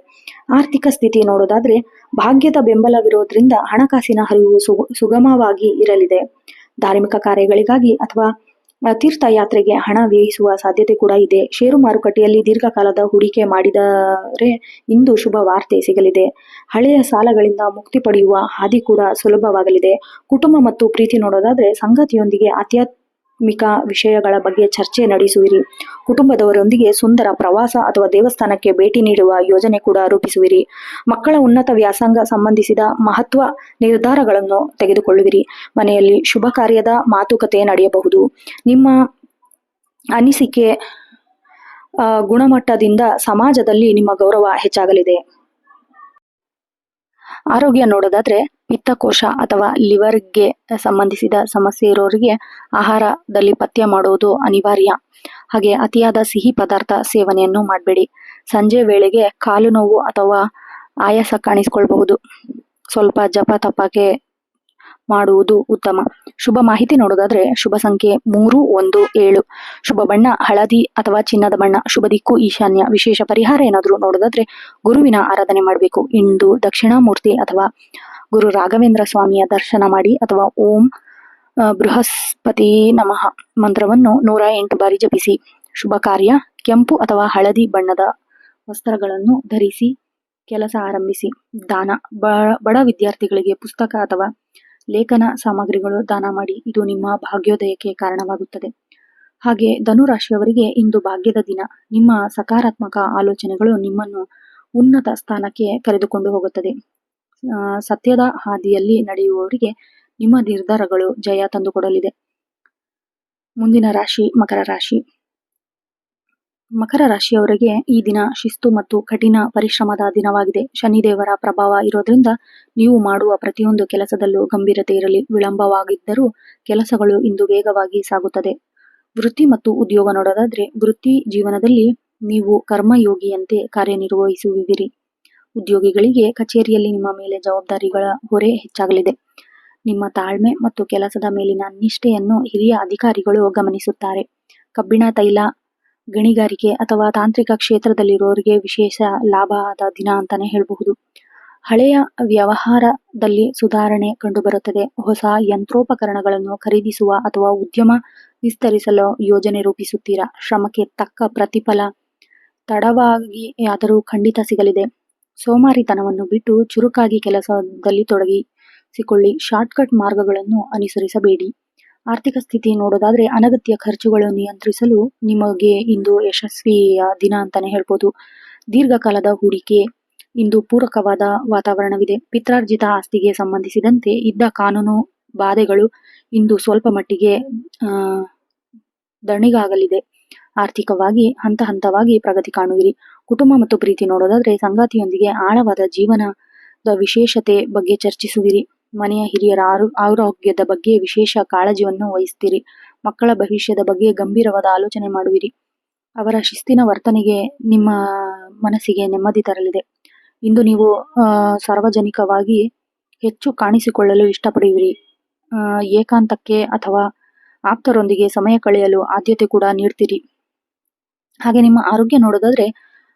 ಆರ್ಥಿಕ ಸ್ಥಿತಿ ನೋಡೋದಾದ್ರೆ ಭಾಗ್ಯದ ಬೆಂಬಲವಿರೋದ್ರಿಂದ ಹಣಕಾಸಿನ ಹರಿವು ಸುಗಮವಾಗಿ ಇರಲಿದೆ. ಧಾರ್ಮಿಕ ಕಾರ್ಯಗಳಿಗಾಗಿ ಅಥವಾ ತೀರ್ಥಯಾತ್ರೆಗೆ ಹಣ ವ್ಯಯಿಸುವ ಸಾಧ್ಯತೆ ಕೂಡ ಇದೆ. ಷೇರು ಮಾರುಕಟ್ಟೆಯಲ್ಲಿ ದೀರ್ಘಕಾಲದ ಹೂಡಿಕೆ ಮಾಡಿದರೆ ಇಂದು ಶುಭ ವಾರ್ತೆ ಸಿಗಲಿದೆ. ಹಳೆಯ ಸಾಲಗಳಿಂದ ಮುಕ್ತಿ ಪಡೆಯುವ ಹಾದಿ ಕೂಡ ಸುಲಭವಾಗಲಿದೆ. ಕುಟುಂಬ ಮತ್ತು ಪ್ರೀತಿ ನೋಡೋದಾದ್ರೆ ಸಂಗಾತಿಯೊಂದಿಗೆ ಆಧ್ಯಾತ್ಮಿಕ ವಿಷಯಗಳ ಬಗ್ಗೆ ಚರ್ಚೆ ನಡೆಸುವಿರಿ. ಕುಟುಂಬದವರೊಂದಿಗೆ ಸುಂದರ ಪ್ರವಾಸ ಅಥವಾ ದೇವಸ್ಥಾನಕ್ಕೆ ಭೇಟಿ ನೀಡುವ ಯೋಜನೆ ಕೂಡ ರೂಪಿಸುವಿರಿ. ಮಕ್ಕಳ ಉನ್ನತ ವ್ಯಾಸಂಗ ಸಂಬಂಧಿಸಿದ ಮಹತ್ವ ನಿರ್ಧಾರಗಳನ್ನು ತೆಗೆದುಕೊಳ್ಳುವಿರಿ. ಮನೆಯಲ್ಲಿ ಶುಭ ಕಾರ್ಯದ ಮಾತುಕತೆ ನಡೆಯಬಹುದು. ನಿಮ್ಮ ಅನಿಸಿಕೆ ಗುಣಮಟ್ಟದಿಂದ ಸಮಾಜದಲ್ಲಿ ನಿಮ್ಮ ಗೌರವ ಹೆಚ್ಚಾಗಲಿದೆ. ಆರೋಗ್ಯ ನೋಡೋದಾದ್ರೆ ಪಿತ್ತಕೋಶ ಅಥವಾ ಲಿವರ್ಗೆ ಸಂಬಂಧಿಸಿದ ಸಮಸ್ಯೆ ಇರೋರಿಗೆ ಆಹಾರದಲ್ಲಿ ಪಥ್ಯ ಮಾಡುವುದು ಅನಿವಾರ್ಯ. ಹಾಗೆ ಅತಿಯಾದ ಸಿಹಿ ಪದಾರ್ಥ ಸೇವನೆಯನ್ನು ಮಾಡಬೇಡಿ. ಸಂಜೆ ವೇಳೆಗೆ ಕಾಲು ನೋವು ಅಥವಾ ಆಯಾಸ ಕಾಣಿಸಿಕೊಳ್ಳಬಹುದು. ಸ್ವಲ್ಪ ಜಪ ತಪಕ್ಕೆ ಮಾಡುವುದು ಉತ್ತಮ. ಶುಭ ಮಾಹಿತಿ ನೋಡೋದಾದ್ರೆ ಶುಭ ಸಂಖ್ಯೆ 3, 1, 7, ಶುಭ ಬಣ್ಣ ಹಳದಿ ಅಥವಾ ಚಿನ್ನದ ಬಣ್ಣ, ಶುಭ ದಿಕ್ಕು ಈಶಾನ್ಯ. ವಿಶೇಷ ಪರಿಹಾರ ಏನಾದರೂ ನೋಡೋದಾದ್ರೆ ಗುರುವಿನ ಆರಾಧನೆ ಮಾಡಬೇಕು. ಇಂದು ದಕ್ಷಿಣಾಮೂರ್ತಿ ಅಥವಾ ಗುರು ರಾಘವೇಂದ್ರ ಸ್ವಾಮಿಯ ದರ್ಶನ ಮಾಡಿ ಅಥವಾ ಓಂ ಬೃಹಸ್ಪತಿ ನಮಃ ಮಂತ್ರವನ್ನು 108 ಬಾರಿ ಜಪಿಸಿ. ಶುಭ ಕಾರ್ಯ ಕೆಂಪು ಅಥವಾ ಹಳದಿ ಬಣ್ಣದ ವಸ್ತ್ರಗಳನ್ನು ಧರಿಸಿ ಕೆಲಸ ಆರಂಭಿಸಿ. ದಾನ: ಬಡ ವಿದ್ಯಾರ್ಥಿಗಳಿಗೆ ಪುಸ್ತಕ ಅಥವಾ ಲೇಖನ ಸಾಮಗ್ರಿಗಳು ದಾನ ಮಾಡಿ. ಇದು ನಿಮ್ಮ ಭಾಗ್ಯೋದಯಕ್ಕೆ ಕಾರಣವಾಗುತ್ತದೆ. ಹಾಗೆ ಧನುರಾಶಿಯವರಿಗೆ ಇಂದು ಭಾಗ್ಯದ ದಿನ. ನಿಮ್ಮ ಸಕಾರಾತ್ಮಕ ಆಲೋಚನೆಗಳು ನಿಮ್ಮನ್ನು ಉನ್ನತ ಸ್ಥಾನಕ್ಕೆ ಕರೆದುಕೊಂಡು ಹೋಗುತ್ತದೆ. ಸತ್ಯದ ಹಾದಿಯಲ್ಲಿ ನಡೆಯುವವರಿಗೆ ನಿಮ್ಮ ನಿರ್ಧಾರಗಳು ಜಯ ತಂದುಕೊಡಲಿದೆ. ಮುಂದಿನ ರಾಶಿ ಮಕರ ರಾಶಿ. ಮಕರ ರಾಶಿಯವರಿಗೆ ಈ ದಿನ ಶಿಸ್ತು ಮತ್ತು ಕಠಿಣ ಪರಿಶ್ರಮದ ದಿನವಾಗಿದೆ. ಶನಿದೇವರ ಪ್ರಭಾವ ಇರೋದ್ರಿಂದ ನೀವು ಮಾಡುವ ಪ್ರತಿಯೊಂದು ಕೆಲಸದಲ್ಲೂ ಗಂಭೀರತೆ ಇರಲಿ. ವಿಳಂಬವಾಗಿದ್ದರೂ ಕೆಲಸಗಳು ಇಂದು ವೇಗವಾಗಿ ಸಾಗುತ್ತದೆ. ವೃತ್ತಿ ಮತ್ತು ಉದ್ಯೋಗ ನೋಡೋದಾದ್ರೆ, ವೃತ್ತಿ ಜೀವನದಲ್ಲಿ ನೀವು ಕರ್ಮಯೋಗಿಯಂತೆ ಕಾರ್ಯನಿರ್ವಹಿಸುವಿರಿ. ಉದ್ಯೋಗಿಗಳಿಗೆ ಕಚೇರಿಯಲ್ಲಿ ನಿಮ್ಮ ಮೇಲೆ ಜವಾಬ್ದಾರಿಗಳ ಹೊರೆ ಹೆಚ್ಚಾಗಲಿದೆ. ನಿಮ್ಮ ತಾಳ್ಮೆ ಮತ್ತು ಕೆಲಸದ ಮೇಲಿನ ನಿಷ್ಠೆಯನ್ನು ಹಿರಿಯ ಅಧಿಕಾರಿಗಳು ಗಮನಿಸುತ್ತಾರೆ. ಕಬ್ಬಿಣ, ತೈಲ, ಗಣಿಗಾರಿಕೆ ಅಥವಾ ತಾಂತ್ರಿಕ ಕ್ಷೇತ್ರದಲ್ಲಿರುವವರಿಗೆ ವಿಶೇಷ ಲಾಭದ ದಿನ ಅಂತಾನೆ ಹೇಳಬಹುದು. ಹಳೆಯ ವ್ಯವಹಾರದಲ್ಲಿ ಸುಧಾರಣೆ ಕಂಡುಬರುತ್ತದೆ. ಹೊಸ ಯಂತ್ರೋಪಕರಣಗಳನ್ನು ಖರೀದಿಸುವ ಅಥವಾ ಉದ್ಯಮ ವಿಸ್ತರಿಸಲು ಯೋಜನೆ ರೂಪಿಸುತ್ತೀರಾ. ಶ್ರಮಕ್ಕೆ ತಕ್ಕ ಪ್ರತಿಫಲ ತಡವಾಗಿಯಾದರೂ ಖಂಡಿತ ಸಿಗಲಿದೆ. ಸೋಮಾರಿತನವನ್ನು ಬಿಟ್ಟು ಚುರುಕಾಗಿ ಕೆಲಸದಲ್ಲಿ ತೊಡಗಿಸಿಕೊಳ್ಳಿ. ಶಾರ್ಟ್ಕಟ್ ಮಾರ್ಗಗಳನ್ನು ಅನುಸರಿಸಬೇಡಿ. ಆರ್ಥಿಕ ಸ್ಥಿತಿ ನೋಡೋದಾದ್ರೆ, ಅನಗತ್ಯ ಖರ್ಚುಗಳು ನಿಯಂತ್ರಿಸಲು ನಿಮಗೆ ಇಂದು ಯಶಸ್ವಿಯ ದಿನ ಅಂತಾನೆ ಹೇಳ್ಬೋದು. ದೀರ್ಘಕಾಲದ ಹೂಡಿಕೆ ಇಂದು ಪೂರಕವಾದ ವಾತಾವರಣವಿದೆ. ಪಿತ್ರಾರ್ಜಿತ ಆಸ್ತಿಗೆ ಸಂಬಂಧಿಸಿದಂತೆ ಇದ್ದ ಕಾನೂನು ಬಾಧೆಗಳು ಇಂದು ಸ್ವಲ್ಪ ಮಟ್ಟಿಗೆ ದಣಿಗಾಗಲಿದೆ. ಆರ್ಥಿಕವಾಗಿ ಹಂತ ಹಂತವಾಗಿ ಪ್ರಗತಿ ಕಾಣುವಿರಿ. ಕುಟುಂಬ ಮತ್ತು ಪ್ರೀತಿ ನೋಡೋದಾದ್ರೆ, ಸಂಗಾತಿಯೊಂದಿಗೆ ಆಳವಾದ ಜೀವನದ ವಿಶೇಷತೆ ಬಗ್ಗೆ ಚರ್ಚಿಸುವಿರಿ. ಮನೆಯ ಹಿರಿಯರ ಆರೋಗ್ಯದ ಬಗ್ಗೆ ವಿಶೇಷ ಕಾಳಜಿಯನ್ನು ವಹಿಸ್ತೀರಿ. ಮಕ್ಕಳ ಭವಿಷ್ಯದ ಬಗ್ಗೆ ಗಂಭೀರವಾದ ಆಲೋಚನೆ ಮಾಡುವಿರಿ. ಅವರ ಶಿಸ್ತಿನ ವರ್ತನೆಗೆ ನಿಮ್ಮ ಮನಸ್ಸಿಗೆ ನೆಮ್ಮದಿ ತರಲಿದೆ. ಇಂದು ನೀವು ಸಾರ್ವಜನಿಕವಾಗಿ ಹೆಚ್ಚು ಕಾಣಿಸಿಕೊಳ್ಳಲು ಇಷ್ಟಪಡುವಿರಿ. ಏಕಾಂತಕ್ಕೆ ಅಥವಾ ಆಪ್ತರೊಂದಿಗೆ ಸಮಯ ಕಳೆಯಲು ಆದ್ಯತೆ ಕೂಡ ನೀಡ್ತೀರಿ. ಹಾಗೆ ನಿಮ್ಮ ಆರೋಗ್ಯ ನೋಡೋದಾದ್ರೆ,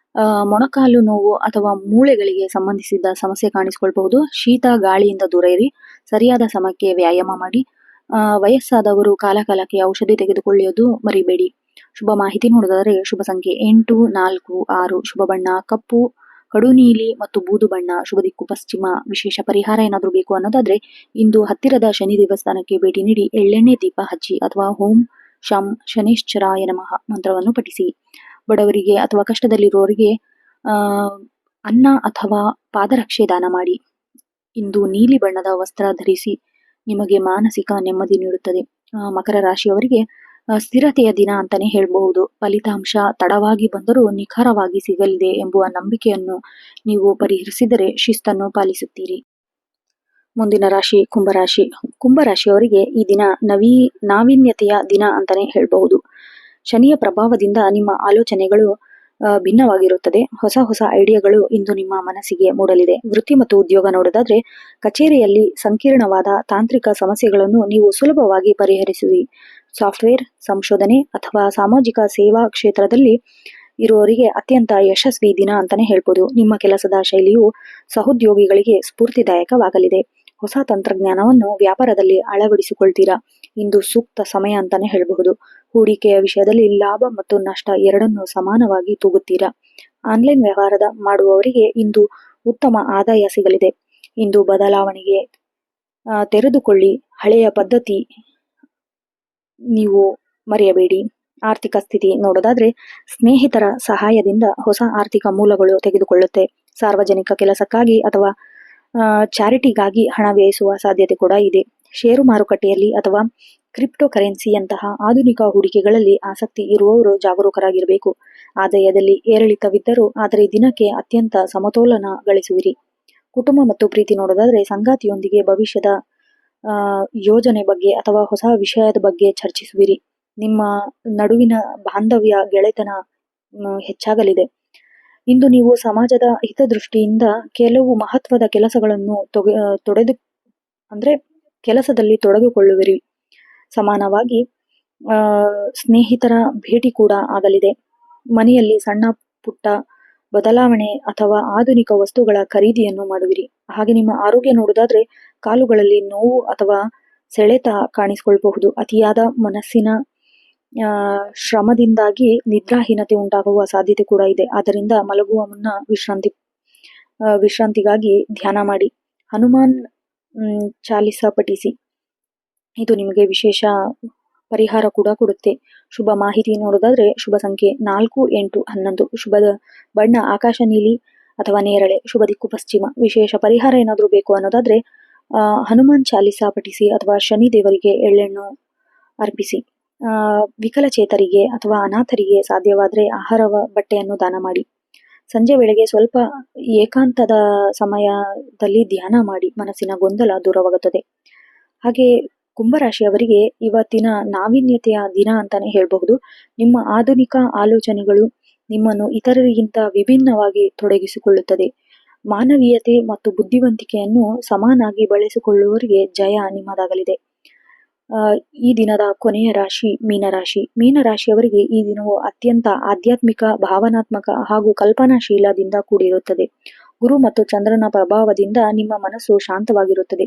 ಮೊಣಕಾಲು ನೋವು ಅಥವಾ ಮೂಳೆಗಳಿಗೆ ಸಂಬಂಧಿಸಿದ ಸಮಸ್ಯೆ ಕಾಣಿಸಿಕೊಳ್ಬಹುದು. ಶೀತ ಗಾಳಿಯಿಂದ ದೂರ ಇರಿ. ಸರಿಯಾದ ಸಮಯಕ್ಕೆ ವ್ಯಾಯಾಮ ಮಾಡಿ. ವಯಸ್ಸಾದವರು ಕಾಲಕಾಲಕ್ಕೆ ಔಷಧಿ ತೆಗೆದುಕೊಳ್ಳುವುದು ಮರಿಬೇಡಿ. ಶುಭ ಮಾಹಿತಿ ನೋಡೋದಾದ್ರೆ, ಶುಭ ಸಂಖ್ಯೆ 8, 4, 6. ಶುಭ ಬಣ್ಣ ಕಪ್ಪು, ಕಡು ನೀಲಿ ಮತ್ತು ಬೂದು ಬಣ್ಣ. ಶುಭ ದಿಕ್ಕು ಪಶ್ಚಿಮ. ವಿಶೇಷ ಪರಿಹಾರ ಏನಾದರೂ ಬೇಕು ಅನ್ನೋದಾದ್ರೆ, ಇಂದು ಹತ್ತಿರದ ಶನಿ ದೇವಸ್ಥಾನಕ್ಕೆ ಭೇಟಿ ನೀಡಿ ಎಳ್ಳೆಣ್ಣೆ ದೀಪ ಹಚ್ಚಿ ಅಥವಾ ಓಂ ಶಂ ಶನೇಶ್ಚರಾಯ ನಮಃ ಮಂತ್ರವನ್ನು ಪಠಿಸಿ. ಬಡವರಿಗೆ ಅಥವಾ ಕಷ್ಟದಲ್ಲಿರುವವರಿಗೆ ಅನ್ನ ಅಥವಾ ಪಾದರಕ್ಷೆ ದಾನ ಮಾಡಿ. ಇಂದು ನೀಲಿ ಬಣ್ಣದ ವಸ್ತ್ರ ಧರಿಸಿ ನಿಮಗೆ ಮಾನಸಿಕ ನೆಮ್ಮದಿ ನೀಡುತ್ತದೆ. ಮಕರ ರಾಶಿಯವರಿಗೆ ಸ್ಥಿರತೆಯ ದಿನ ಅಂತಾನೆ ಹೇಳಬಹುದು. ಫಲಿತಾಂಶ ತಡವಾಗಿ ಬಂದರೂ ನಿಖರವಾಗಿ ಸಿಗಲಿದೆ ಎಂಬುವ ನಂಬಿಕೆಯನ್ನು ನೀವು ಪರಿಹರಿಸಿದರೆ ಶಿಸ್ತನ್ನು ಪಾಲಿಸುತ್ತೀರಿ. ಮುಂದಿನ ರಾಶಿ ಕುಂಭರಾಶಿ. ಕುಂಭರಾಶಿಯವರಿಗೆ ಈ ದಿನ ನಾವೀನ್ಯತೆಯ ದಿನ ಅಂತಾನೆ ಹೇಳಬಹುದು. ಶನಿಯ ಪ್ರಭಾವದಿಂದ ನಿಮ್ಮ ಆಲೋಚನೆಗಳು ಭಿನ್ನವಾಗಿರುತ್ತದೆ. ಹೊಸ ಹೊಸ ಐಡಿಯಾಗಳು ಇಂದು ನಿಮ್ಮ ಮನಸ್ಸಿಗೆ ಮೂಡಲಿದೆ. ವೃತ್ತಿ ಮತ್ತು ಉದ್ಯೋಗ ನೋಡೋದಾದ್ರೆ, ಕಚೇರಿಯಲ್ಲಿ ಸಂಕೀರ್ಣವಾದ ತಾಂತ್ರಿಕ ಸಮಸ್ಯೆಗಳನ್ನು ನೀವು ಸುಲಭವಾಗಿ ಪರಿಹರಿಸುವಿರಿ. ಸಾಫ್ಟ್ವೇರ್, ಸಂಶೋಧನೆ ಅಥವಾ ಸಾಮಾಜಿಕ ಸೇವಾ ಕ್ಷೇತ್ರದಲ್ಲಿ ಇರುವವರಿಗೆ ಅತ್ಯಂತ ಯಶಸ್ವಿ ದಿನ ಅಂತಾನೆ ಹೇಳ್ಬೋದು. ನಿಮ್ಮ ಕೆಲಸದ ಶೈಲಿಯು ಸಹೋದ್ಯೋಗಿಗಳಿಗೆ ಸ್ಫೂರ್ತಿದಾಯಕವಾಗಲಿದೆ. ಹೊಸ ತಂತ್ರಜ್ಞಾನವನ್ನು ವ್ಯಾಪಾರದಲ್ಲಿ ಅಳವಡಿಸಿಕೊಳ್ತೀರಾ. ಇಂದು ಸೂಕ್ತ ಸಮಯ ಅಂತಾನೆ ಹೇಳಬಹುದು. ಹೂಡಿಕೆಯ ವಿಷಯದಲ್ಲಿ ಲಾಭ ಮತ್ತು ನಷ್ಟ ಎರಡನ್ನೂ ಸಮಾನವಾಗಿ ತೂಗುತ್ತೀರಾ. ಆನ್ಲೈನ್ ವ್ಯವಹಾರದ ಮಾಡುವವರಿಗೆ ಇಂದು ಉತ್ತಮ ಆದಾಯ ಸಿಗಲಿದೆ. ಇಂದು ಬದಲಾವಣೆಗೆ ತೆರೆದುಕೊಳ್ಳಿ. ಹಳೆಯ ಪದ್ಧತಿ ನೀವು ಮರೆಯಬೇಡಿ. ಆರ್ಥಿಕ ಸ್ಥಿತಿ ನೋಡೋದಾದ್ರೆ, ಸ್ನೇಹಿತರ ಸಹಾಯದಿಂದ ಹೊಸ ಆರ್ಥಿಕ ಮೂಲಗಳು ತೆಗೆದುಕೊಳ್ಳುತ್ತೆ. ಸಾರ್ವಜನಿಕ ಕೆಲಸಕ್ಕಾಗಿ ಅಥವಾ ಚಾರಿಟಿಗಾಗಿ ಹಣ ವ್ಯಯಿಸುವ ಸಾಧ್ಯತೆ ಕೂಡ ಇದೆ. ಷೇರು ಮಾರುಕಟ್ಟೆಯಲ್ಲಿ ಅಥವಾ ಕ್ರಿಪ್ಟೋ ಕರೆನ್ಸಿಯಂತಹ ಆಧುನಿಕ ಹೂಡಿಕೆಗಳಲ್ಲಿ ಆಸಕ್ತಿ ಇರುವವರು ಜಾಗರೂಕರಾಗಿರಬೇಕು. ಆದಾಯದಲ್ಲಿ ಏರಿಳಿತವಿದ್ದರೂ ಆದರೆ ದಿನಕ್ಕೆ ಅತ್ಯಂತ ಸಮತೋಲನ ಗಳಿಸುವಿರಿ. ಕುಟುಂಬ ಮತ್ತು ಪ್ರೀತಿ ನೋಡೋದಾದ್ರೆ, ಸಂಗಾತಿಯೊಂದಿಗೆ ಭವಿಷ್ಯದ ಯೋಜನೆ ಬಗ್ಗೆ ಅಥವಾ ಹೊಸ ವಿಷಯದ ಬಗ್ಗೆ ಚರ್ಚಿಸುವಿರಿ. ನಿಮ್ಮ ನಡುವಿನ ಬಾಂಧವ್ಯ ಗೆಳೆತನ ಹೆಚ್ಚಾಗಲಿದೆ. ಇಂದು ನೀವು ಸಮಾಜದ ಹಿತದೃಷ್ಟಿಯಿಂದ ಕೆಲವು ಮಹತ್ವದ ಕೆಲಸಗಳನ್ನು ಕೆಲಸದಲ್ಲಿ ತೊಡಗಿಕೊಳ್ಳುವಿರಿ. ಸಮಾನವಾಗಿ ಸ್ನೇಹಿತರ ಭೇಟಿ ಕೂಡ ಆಗಲಿದೆ. ಮನೆಯಲ್ಲಿ ಸಣ್ಣ ಪುಟ್ಟ ಬದಲಾವಣೆ ಅಥವಾ ಆಧುನಿಕ ವಸ್ತುಗಳ ಖರೀದಿಯನ್ನು ಮಾಡುವಿರಿ. ಹಾಗೆ ನಿಮ್ಮ ಆರೋಗ್ಯ ನೋಡುವುದಾದ್ರೆ, ಕಾಲುಗಳಲ್ಲಿ ನೋವು ಅಥವಾ ಸೆಳೆತ ಕಾಣಿಸಿಕೊಳ್ಳಬಹುದು. ಅತಿಯಾದ ಮನಸ್ಸಿನ ಶ್ರಮದಿಂದಾಗಿ ನಿದ್ರಾಹೀನತೆ ಉಂಟಾಗುವ ಸಾಧ್ಯತೆ ಕೂಡ ಇದೆ. ಆದ್ದರಿಂದ ಮಲಗುವ ಮುನ್ನ ವಿಶ್ರಾಂತಿಗಾಗಿ ಧ್ಯಾನ ಮಾಡಿ. ಹನುಮಾನ್ ಚಾಲಿಸ ಪಠಿಸಿ. ಇದು ನಿಮಗೆ ವಿಶೇಷ ಪರಿಹಾರ ಕೂಡ ಕೊಡುತ್ತೆ. ಶುಭ ಮಾಹಿತಿ ನೋಡೋದಾದ್ರೆ ಶುಭ ಸಂಖ್ಯೆ 4, 8, 11. ಶುಭದ ಬಣ್ಣ ಆಕಾಶ ನೀಲಿ ಅಥವಾ ನೇರಳೆ. ಶುಭ ದಿಕ್ಕು ಪಶ್ಚಿಮ. ವಿಶೇಷ ಪರಿಹಾರ ಏನಾದರೂ ಬೇಕು ಅನ್ನೋದಾದ್ರೆ ಹನುಮಾನ್ ಚಾಲಿಸ ಪಠಿಸಿ ಅಥವಾ ಶನಿ ದೇವರಿಗೆ ಎಳ್ಳೆಣ್ಣು ಅರ್ಪಿಸಿ. ವಿಕಲಚೇತರಿಗೆ ಅಥವಾ ಅನಾಥರಿಗೆ ಸಾಧ್ಯವಾದರೆ ಆಹಾರ ಬಟ್ಟೆಯನ್ನು ದಾನ ಮಾಡಿ. ಸಂಜೆ ವೇಳೆಗೆ ಸ್ವಲ್ಪ ಏಕಾಂತದ ಸಮಯದಲ್ಲಿ ಧ್ಯಾನ ಮಾಡಿ ಮನಸ್ಸಿನ ಗೊಂದಲ ದೂರವಾಗುತ್ತದೆ. ಹಾಗೆ ಕುಂಭರಾಶಿಯವರಿಗೆ ಇವತ್ತಿನ ನಾವೀನ್ಯತೆಯ ದಿನ ಅಂತಾನೆ ಹೇಳಬಹುದು. ನಿಮ್ಮ ಆಧುನಿಕ ಆಲೋಚನೆಗಳು ನಿಮ್ಮನ್ನು ಇತರರಿಗಿಂತ ವಿಭಿನ್ನವಾಗಿ ತೊಡಗಿಸಿಕೊಳ್ಳುತ್ತದೆ. ಮಾನವೀಯತೆ ಮತ್ತು ಬುದ್ಧಿವಂತಿಕೆಯನ್ನು ಸಮಾನಾಗಿ ಬಳಸಿಕೊಳ್ಳುವವರಿಗೆ ಜಯ ನಿಮ್ಮದಾಗಲಿದೆ. ಈ ದಿನದ ಕೊನೆಯ ರಾಶಿ ಮೀನರಾಶಿ. ಮೀನರಾಶಿಯವರಿಗೆ ಈ ದಿನವು ಅತ್ಯಂತ ಆಧ್ಯಾತ್ಮಿಕ, ಭಾವನಾತ್ಮಕ ಹಾಗೂ ಕಲ್ಪನಾಶೀಲದಿಂದ ಕೂಡಿರುತ್ತದೆ. ಗುರು ಮತ್ತು ಚಂದ್ರನ ಪ್ರಭಾವದಿಂದ ನಿಮ್ಮ ಮನಸ್ಸು ಶಾಂತವಾಗಿರುತ್ತದೆ.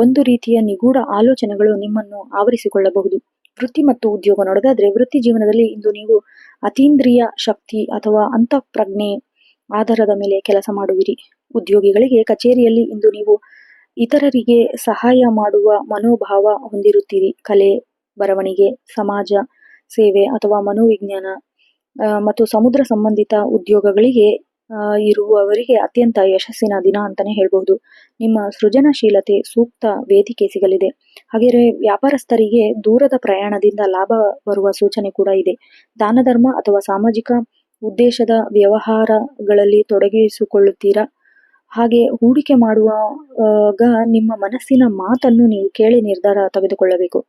ಒಂದು ರೀತಿಯ ನಿಗೂಢ ಆಲೋಚನೆಗಳು ನಿಮ್ಮನ್ನು ಆವರಿಸಿಕೊಳ್ಳಬಹುದು. ವೃತ್ತಿ ಮತ್ತು ಉದ್ಯೋಗ ನೋಡೋದಾದ್ರೆ ವೃತ್ತಿ ಜೀವನದಲ್ಲಿ ಇಂದು ನೀವು ಅತೀಂದ್ರಿಯ ಶಕ್ತಿ ಅಥವಾ ಅಂತಃಪ್ರಜ್ಞೆ ಆಧಾರದ ಮೇಲೆ ಕೆಲಸ ಮಾಡುವಿರಿ. ಉದ್ಯೋಗಿಗಳಿಗೆ ಕಚೇರಿಯಲ್ಲಿ ಇಂದು ನೀವು ಇತರರಿಗೆ ಸಹಾಯ ಮಾಡುವ ಮನೋಭಾವ ಹೊಂದಿರುತ್ತೀರಿ. ಕಲೆ, ಬರವಣಿಗೆ, ಸಮಾಜ ಸೇವೆ ಅಥವಾ ಮನೋವಿಜ್ಞಾನ ಮತ್ತು ಸಮುದ್ರ ಸಂಬಂಧಿತ ಉದ್ಯೋಗಗಳಿಗೆ ಇರುವವರಿಗೆ ಅತ್ಯಂತ ಯಶಸ್ಸಿನ ದಿನ ಅಂತಾನೆ ಹೇಳ್ಬಹುದು. ನಿಮ್ಮ ಸೃಜನಶೀಲತೆ ಸೂಕ್ತ ವೇದಿಕೆ ಸಿಗಲಿದೆ. ಹಾಗೆಯೇ ವ್ಯಾಪಾರಸ್ಥರಿಗೆ ದೂರದ ಪ್ರಯಾಣದಿಂದ ಲಾಭ ಬರುವ ಸೂಚನೆ ಕೂಡ ಇದೆ. ದಾನ ಧರ್ಮ ಅಥವಾ ಸಾಮಾಜಿಕ ಉದ್ದೇಶದ ವ್ಯವಹಾರಗಳಲ್ಲಿ ತೊಡಗಿಸಿಕೊಳ್ಳುತ್ತೀರಾ. ಹಾಗೆ ಹೂಡಿಕೆ ಮಾಡುವಾಗ ನಿಮ್ಮ ಮನಸ್ಸಿನ ಮಾತನ್ನು ನೀವು ಕೇಳಿ ನಿರ್ಧಾರ ತೆಗೆದುಕೊಳ್ಳಬೇಕು.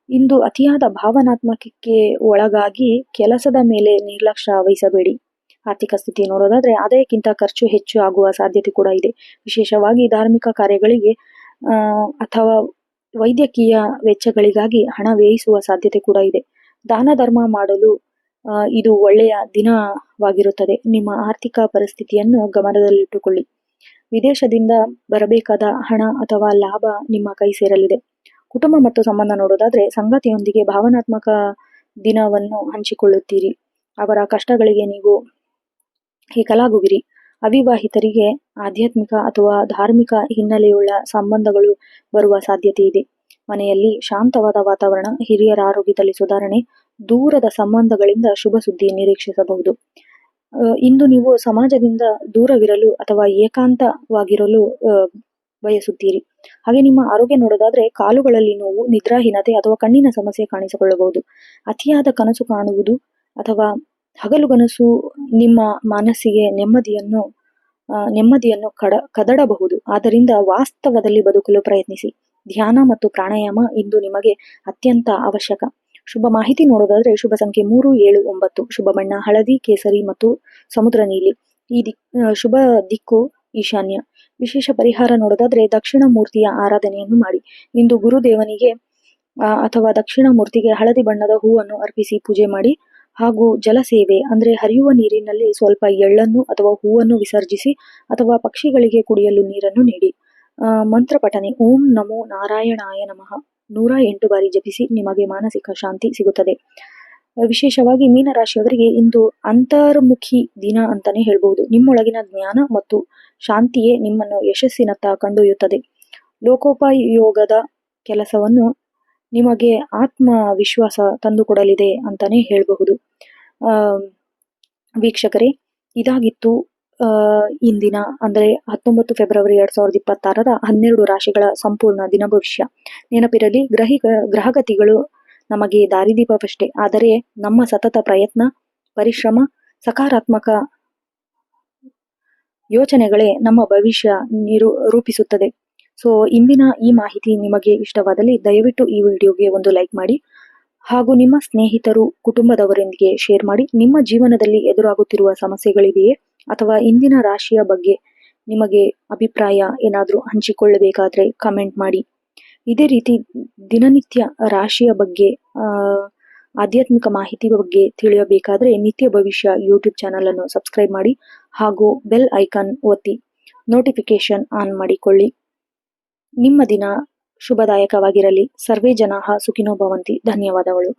ಇಂದು ಅತಿಯಾದ ಭಾವನಾತ್ಮಕಕ್ಕೆ ಒಳಗಾಗಿ ಕೆಲಸದ ಮೇಲೆ ನಿರ್ಲಕ್ಷ್ಯ ವಹಿಸಬೇಡಿ. ಆರ್ಥಿಕ ಸ್ಥಿತಿ ನೋಡೋದಾದ್ರೆ ಆದಾಯಕ್ಕಿಂತ ಖರ್ಚು ಹೆಚ್ಚು ಆಗುವ ಸಾಧ್ಯತೆ ಕೂಡ ಇದೆ. ವಿಶೇಷವಾಗಿ ಧಾರ್ಮಿಕ ಕಾರ್ಯಗಳಿಗೆ ಅಥವಾ ವೈದ್ಯಕೀಯ ವೆಚ್ಚಗಳಿಗಾಗಿ ಹಣ ವ್ಯಯಿಸುವ ಸಾಧ್ಯತೆ ಕೂಡ ಇದೆ. ದಾನ ಧರ್ಮ ಮಾಡಲು ಇದು ಒಳ್ಳೆಯ ದಿನವಾಗಿರುತ್ತದೆ. ನಿಮ್ಮ ಆರ್ಥಿಕ ಪರಿಸ್ಥಿತಿಯನ್ನು ಗಮನದಲ್ಲಿಟ್ಟುಕೊಳ್ಳಿ. ವಿದೇಶದಿಂದ ಬರಬೇಕಾದ ಹಣ ಅಥವಾ ಲಾಭ ನಿಮ್ಮ ಕೈ ಸೇರಲಿದೆ. ಕುಟುಂಬ ಮತ್ತು ಸಂಬಂಧ ನೋಡೋದಾದ್ರೆ ಸಂಗಾತಿಯೊಂದಿಗೆ ಭಾವನಾತ್ಮಕ ದಿನವನ್ನು ಹಂಚಿಕೊಳ್ಳುತ್ತೀರಿ. ಅವರ ಕಷ್ಟಗಳಿಗೆ ನೀವು ಹೆಗಲಾಗುವಿರಿ. ಅವಿವಾಹಿತರಿಗೆ ಆಧ್ಯಾತ್ಮಿಕ ಅಥವಾ ಧಾರ್ಮಿಕ ಹಿನ್ನೆಲೆಯುಳ್ಳ ಸಂಬಂಧಗಳು ಬರುವ ಸಾಧ್ಯತೆ ಇದೆ. ಮನೆಯಲ್ಲಿ ಶಾಂತವಾದ ವಾತಾವರಣ, ಹಿರಿಯರ ಆರೋಗ್ಯದಲ್ಲಿ ಸುಧಾರಣೆ, ದೂರದ ಸಂಬಂಧಗಳಿಂದ ಶುಭ ಸುದ್ದಿ ನಿರೀಕ್ಷಿಸಬಹುದು. ಇಂದು ನೀವು ಸಮಾಜದಿಂದ ದೂರವಿರಲು ಅಥವಾ ಏಕಾಂತವಾಗಿರಲು ಬಯಸುತ್ತೀರಿ. ಹಾಗೆ ನಿಮ್ಮ ಆರೋಗ್ಯ ನೋಡೋದಾದ್ರೆ ಕಾಲುಗಳಲ್ಲಿ ನೋವು, ನಿದ್ರಾಹೀನತೆ ಅಥವಾ ಕಣ್ಣಿನ ಸಮಸ್ಯೆ ಕಾಣಿಸಿಕೊಳ್ಳಬಹುದು. ಅತಿಯಾದ ಕನಸು ಕಾಣುವುದು ಅಥವಾ ಹಗಲುಗನಸು ನಿಮ್ಮ ಮನಸ್ಸಿಗೆ ನೆಮ್ಮದಿಯನ್ನು ಕದಡಬಹುದು. ಆದ್ದರಿಂದ ವಾಸ್ತವದಲ್ಲಿ ಬದುಕಲು ಪ್ರಯತ್ನಿಸಿ. ಧ್ಯಾನ ಮತ್ತು ಪ್ರಾಣಾಯಾಮ ಇಂದು ನಿಮಗೆ ಅತ್ಯಂತ ಅವಶ್ಯಕ. ಶುಭ ಮಾಹಿತಿ ನೋಡೋದಾದ್ರೆ ಶುಭ ಸಂಖ್ಯೆ 3, 7, 9. ಶುಭ ಬಣ್ಣ ಹಳದಿ, ಕೇಸರಿ ಮತ್ತು ಸಮುದ್ರ ನೀಲಿ. ಶುಭ ದಿಕ್ಕು ಈಶಾನ್ಯ. ವಿಶೇಷ ಪರಿಹಾರ ನೋಡೋದಾದ್ರೆ ದಕ್ಷಿಣ ಮೂರ್ತಿಯ ಆರಾಧನೆಯನ್ನು ಮಾಡಿ. ಇಂದು ಗುರುದೇವನಿಗೆ ಅಥವಾ ದಕ್ಷಿಣ ಮೂರ್ತಿಗೆ ಹಳದಿ ಬಣ್ಣದ ಹೂವನ್ನು ಅರ್ಪಿಸಿ ಪೂಜೆ ಮಾಡಿ. ಹಾಗೂ ಜಲಸೇವೆ ಅಂದ್ರೆ ಹರಿಯುವ ನೀರಿನಲ್ಲಿ ಸ್ವಲ್ಪ ಎಳ್ಳನ್ನು ಅಥವಾ ಹೂವನ್ನು ವಿಸರ್ಜಿಸಿ ಅಥವಾ ಪಕ್ಷಿಗಳಿಗೆ ಕುಡಿಯಲು ನೀರನ್ನು ನೀಡಿ. ಮಂತ್ರ ಪಠನೆ ಓಂ ನಮೋ ನಾರಾಯಣಾಯ ನಮಃ 108 ಬಾರಿ ಜಪಿಸಿ. ನಿಮಗೆ ಮಾನಸಿಕ ಶಾಂತಿ ಸಿಗುತ್ತದೆ. ವಿಶೇಷವಾಗಿ ಮೀನರಾಶಿಯವರಿಗೆ ಇಂದು ಅಂತರ್ಮುಖಿ ದಿನ ಅಂತಾನೆ ಹೇಳ್ಬಹುದು. ನಿಮ್ಮೊಳಗಿನ ಜ್ಞಾನ ಮತ್ತು ಶಾಂತಿಯೇ ನಿಮ್ಮನ್ನು ಯಶಸ್ಸಿನತ್ತ ಕೊಂಡೊಯ್ಯುತ್ತದೆ. ಲೋಕೋಪಯೋಗದ ಕೆಲಸವನ್ನು ನಿಮಗೆ ಆತ್ಮವಿಶ್ವಾಸ ತಂದುಕೊಡಲಿದೆ ಅಂತಾನೆ ಹೇಳಬಹುದು. ವೀಕ್ಷಕರೇ, ಇದಾಗಿತ್ತು ಇಂದಿನ ಅಂದರೆ 19 ಫೆಬ್ರವರಿ 2026ರ 12 ರಾಶಿಗಳ ಸಂಪೂರ್ಣ ದಿನ ಭವಿಷ್ಯ. ನೆನಪಿರಲಿ, ಗ್ರಹಗತಿಗಳು ನಮಗೆ ದಾರಿದೀಪವಷ್ಟೇ, ಆದರೆ ನಮ್ಮ ಸತತ ಪ್ರಯತ್ನ, ಪರಿಶ್ರಮ, ಸಕಾರಾತ್ಮಕ ಯೋಚನೆಗಳೇ ನಮ್ಮ ಭವಿಷ್ಯ ರೂಪಿಸುತ್ತದೆ. ಸೊ ಇಂದಿನ ಈ ಮಾಹಿತಿ ನಿಮಗೆ ಇಷ್ಟವಾದಲ್ಲಿ ದಯವಿಟ್ಟು ಈ ವಿಡಿಯೋಗೆ ಒಂದು ಲೈಕ್ ಮಾಡಿ ಹಾಗೂ ನಿಮ್ಮ ಸ್ನೇಹಿತರು, ಕುಟುಂಬದವರೊಂದಿಗೆ ಶೇರ್ ಮಾಡಿ. ನಿಮ್ಮ ಜೀವನದಲ್ಲಿ ಎದುರಾಗುತ್ತಿರುವ ಸಮಸ್ಯೆಗಳಿದೆಯೇ ಅಥವಾ ಇಂದಿನ ರಾಶಿಯ ಬಗ್ಗೆ ನಿಮಗೆ ಅಭಿಪ್ರಾಯ ಏನಾದರೂ ಹಂಚಿಕೊಳ್ಳಬೇಕಾದ್ರೆ ಕಮೆಂಟ್ ಮಾಡಿ. ಇದೇ ರೀತಿ ದಿನನಿತ್ಯ ರಾಶಿಯ ಬಗ್ಗೆ ಆಧ್ಯಾತ್ಮಿಕ ಮಾಹಿತಿ ಬಗ್ಗೆ ತಿಳಿಯಬೇಕಾದ್ರೆ ನಿತ್ಯ ಭವಿಷ್ಯ ಯೂಟ್ಯೂಬ್ ಚಾನಲ್ ಅನ್ನು ಸಬ್ಸ್ಕ್ರೈಬ್ ಮಾಡಿ ಹಾಗೂ ಬೆಲ್ ಐಕಾನ್ ಒತ್ತಿ ನೋಟಿಫಿಕೇಶನ್ ಆನ್ ಮಾಡಿಕೊಳ್ಳಿ. ನಿಮ್ಮ ದಿನ ಶುಭದಾಯಕವಾಗಿರಲಿ. ಸರ್ವೇ ಜನಾಃ ಸುಖಿನೋ ಭವಂತಿ. ಧನ್ಯವಾದಗಳು.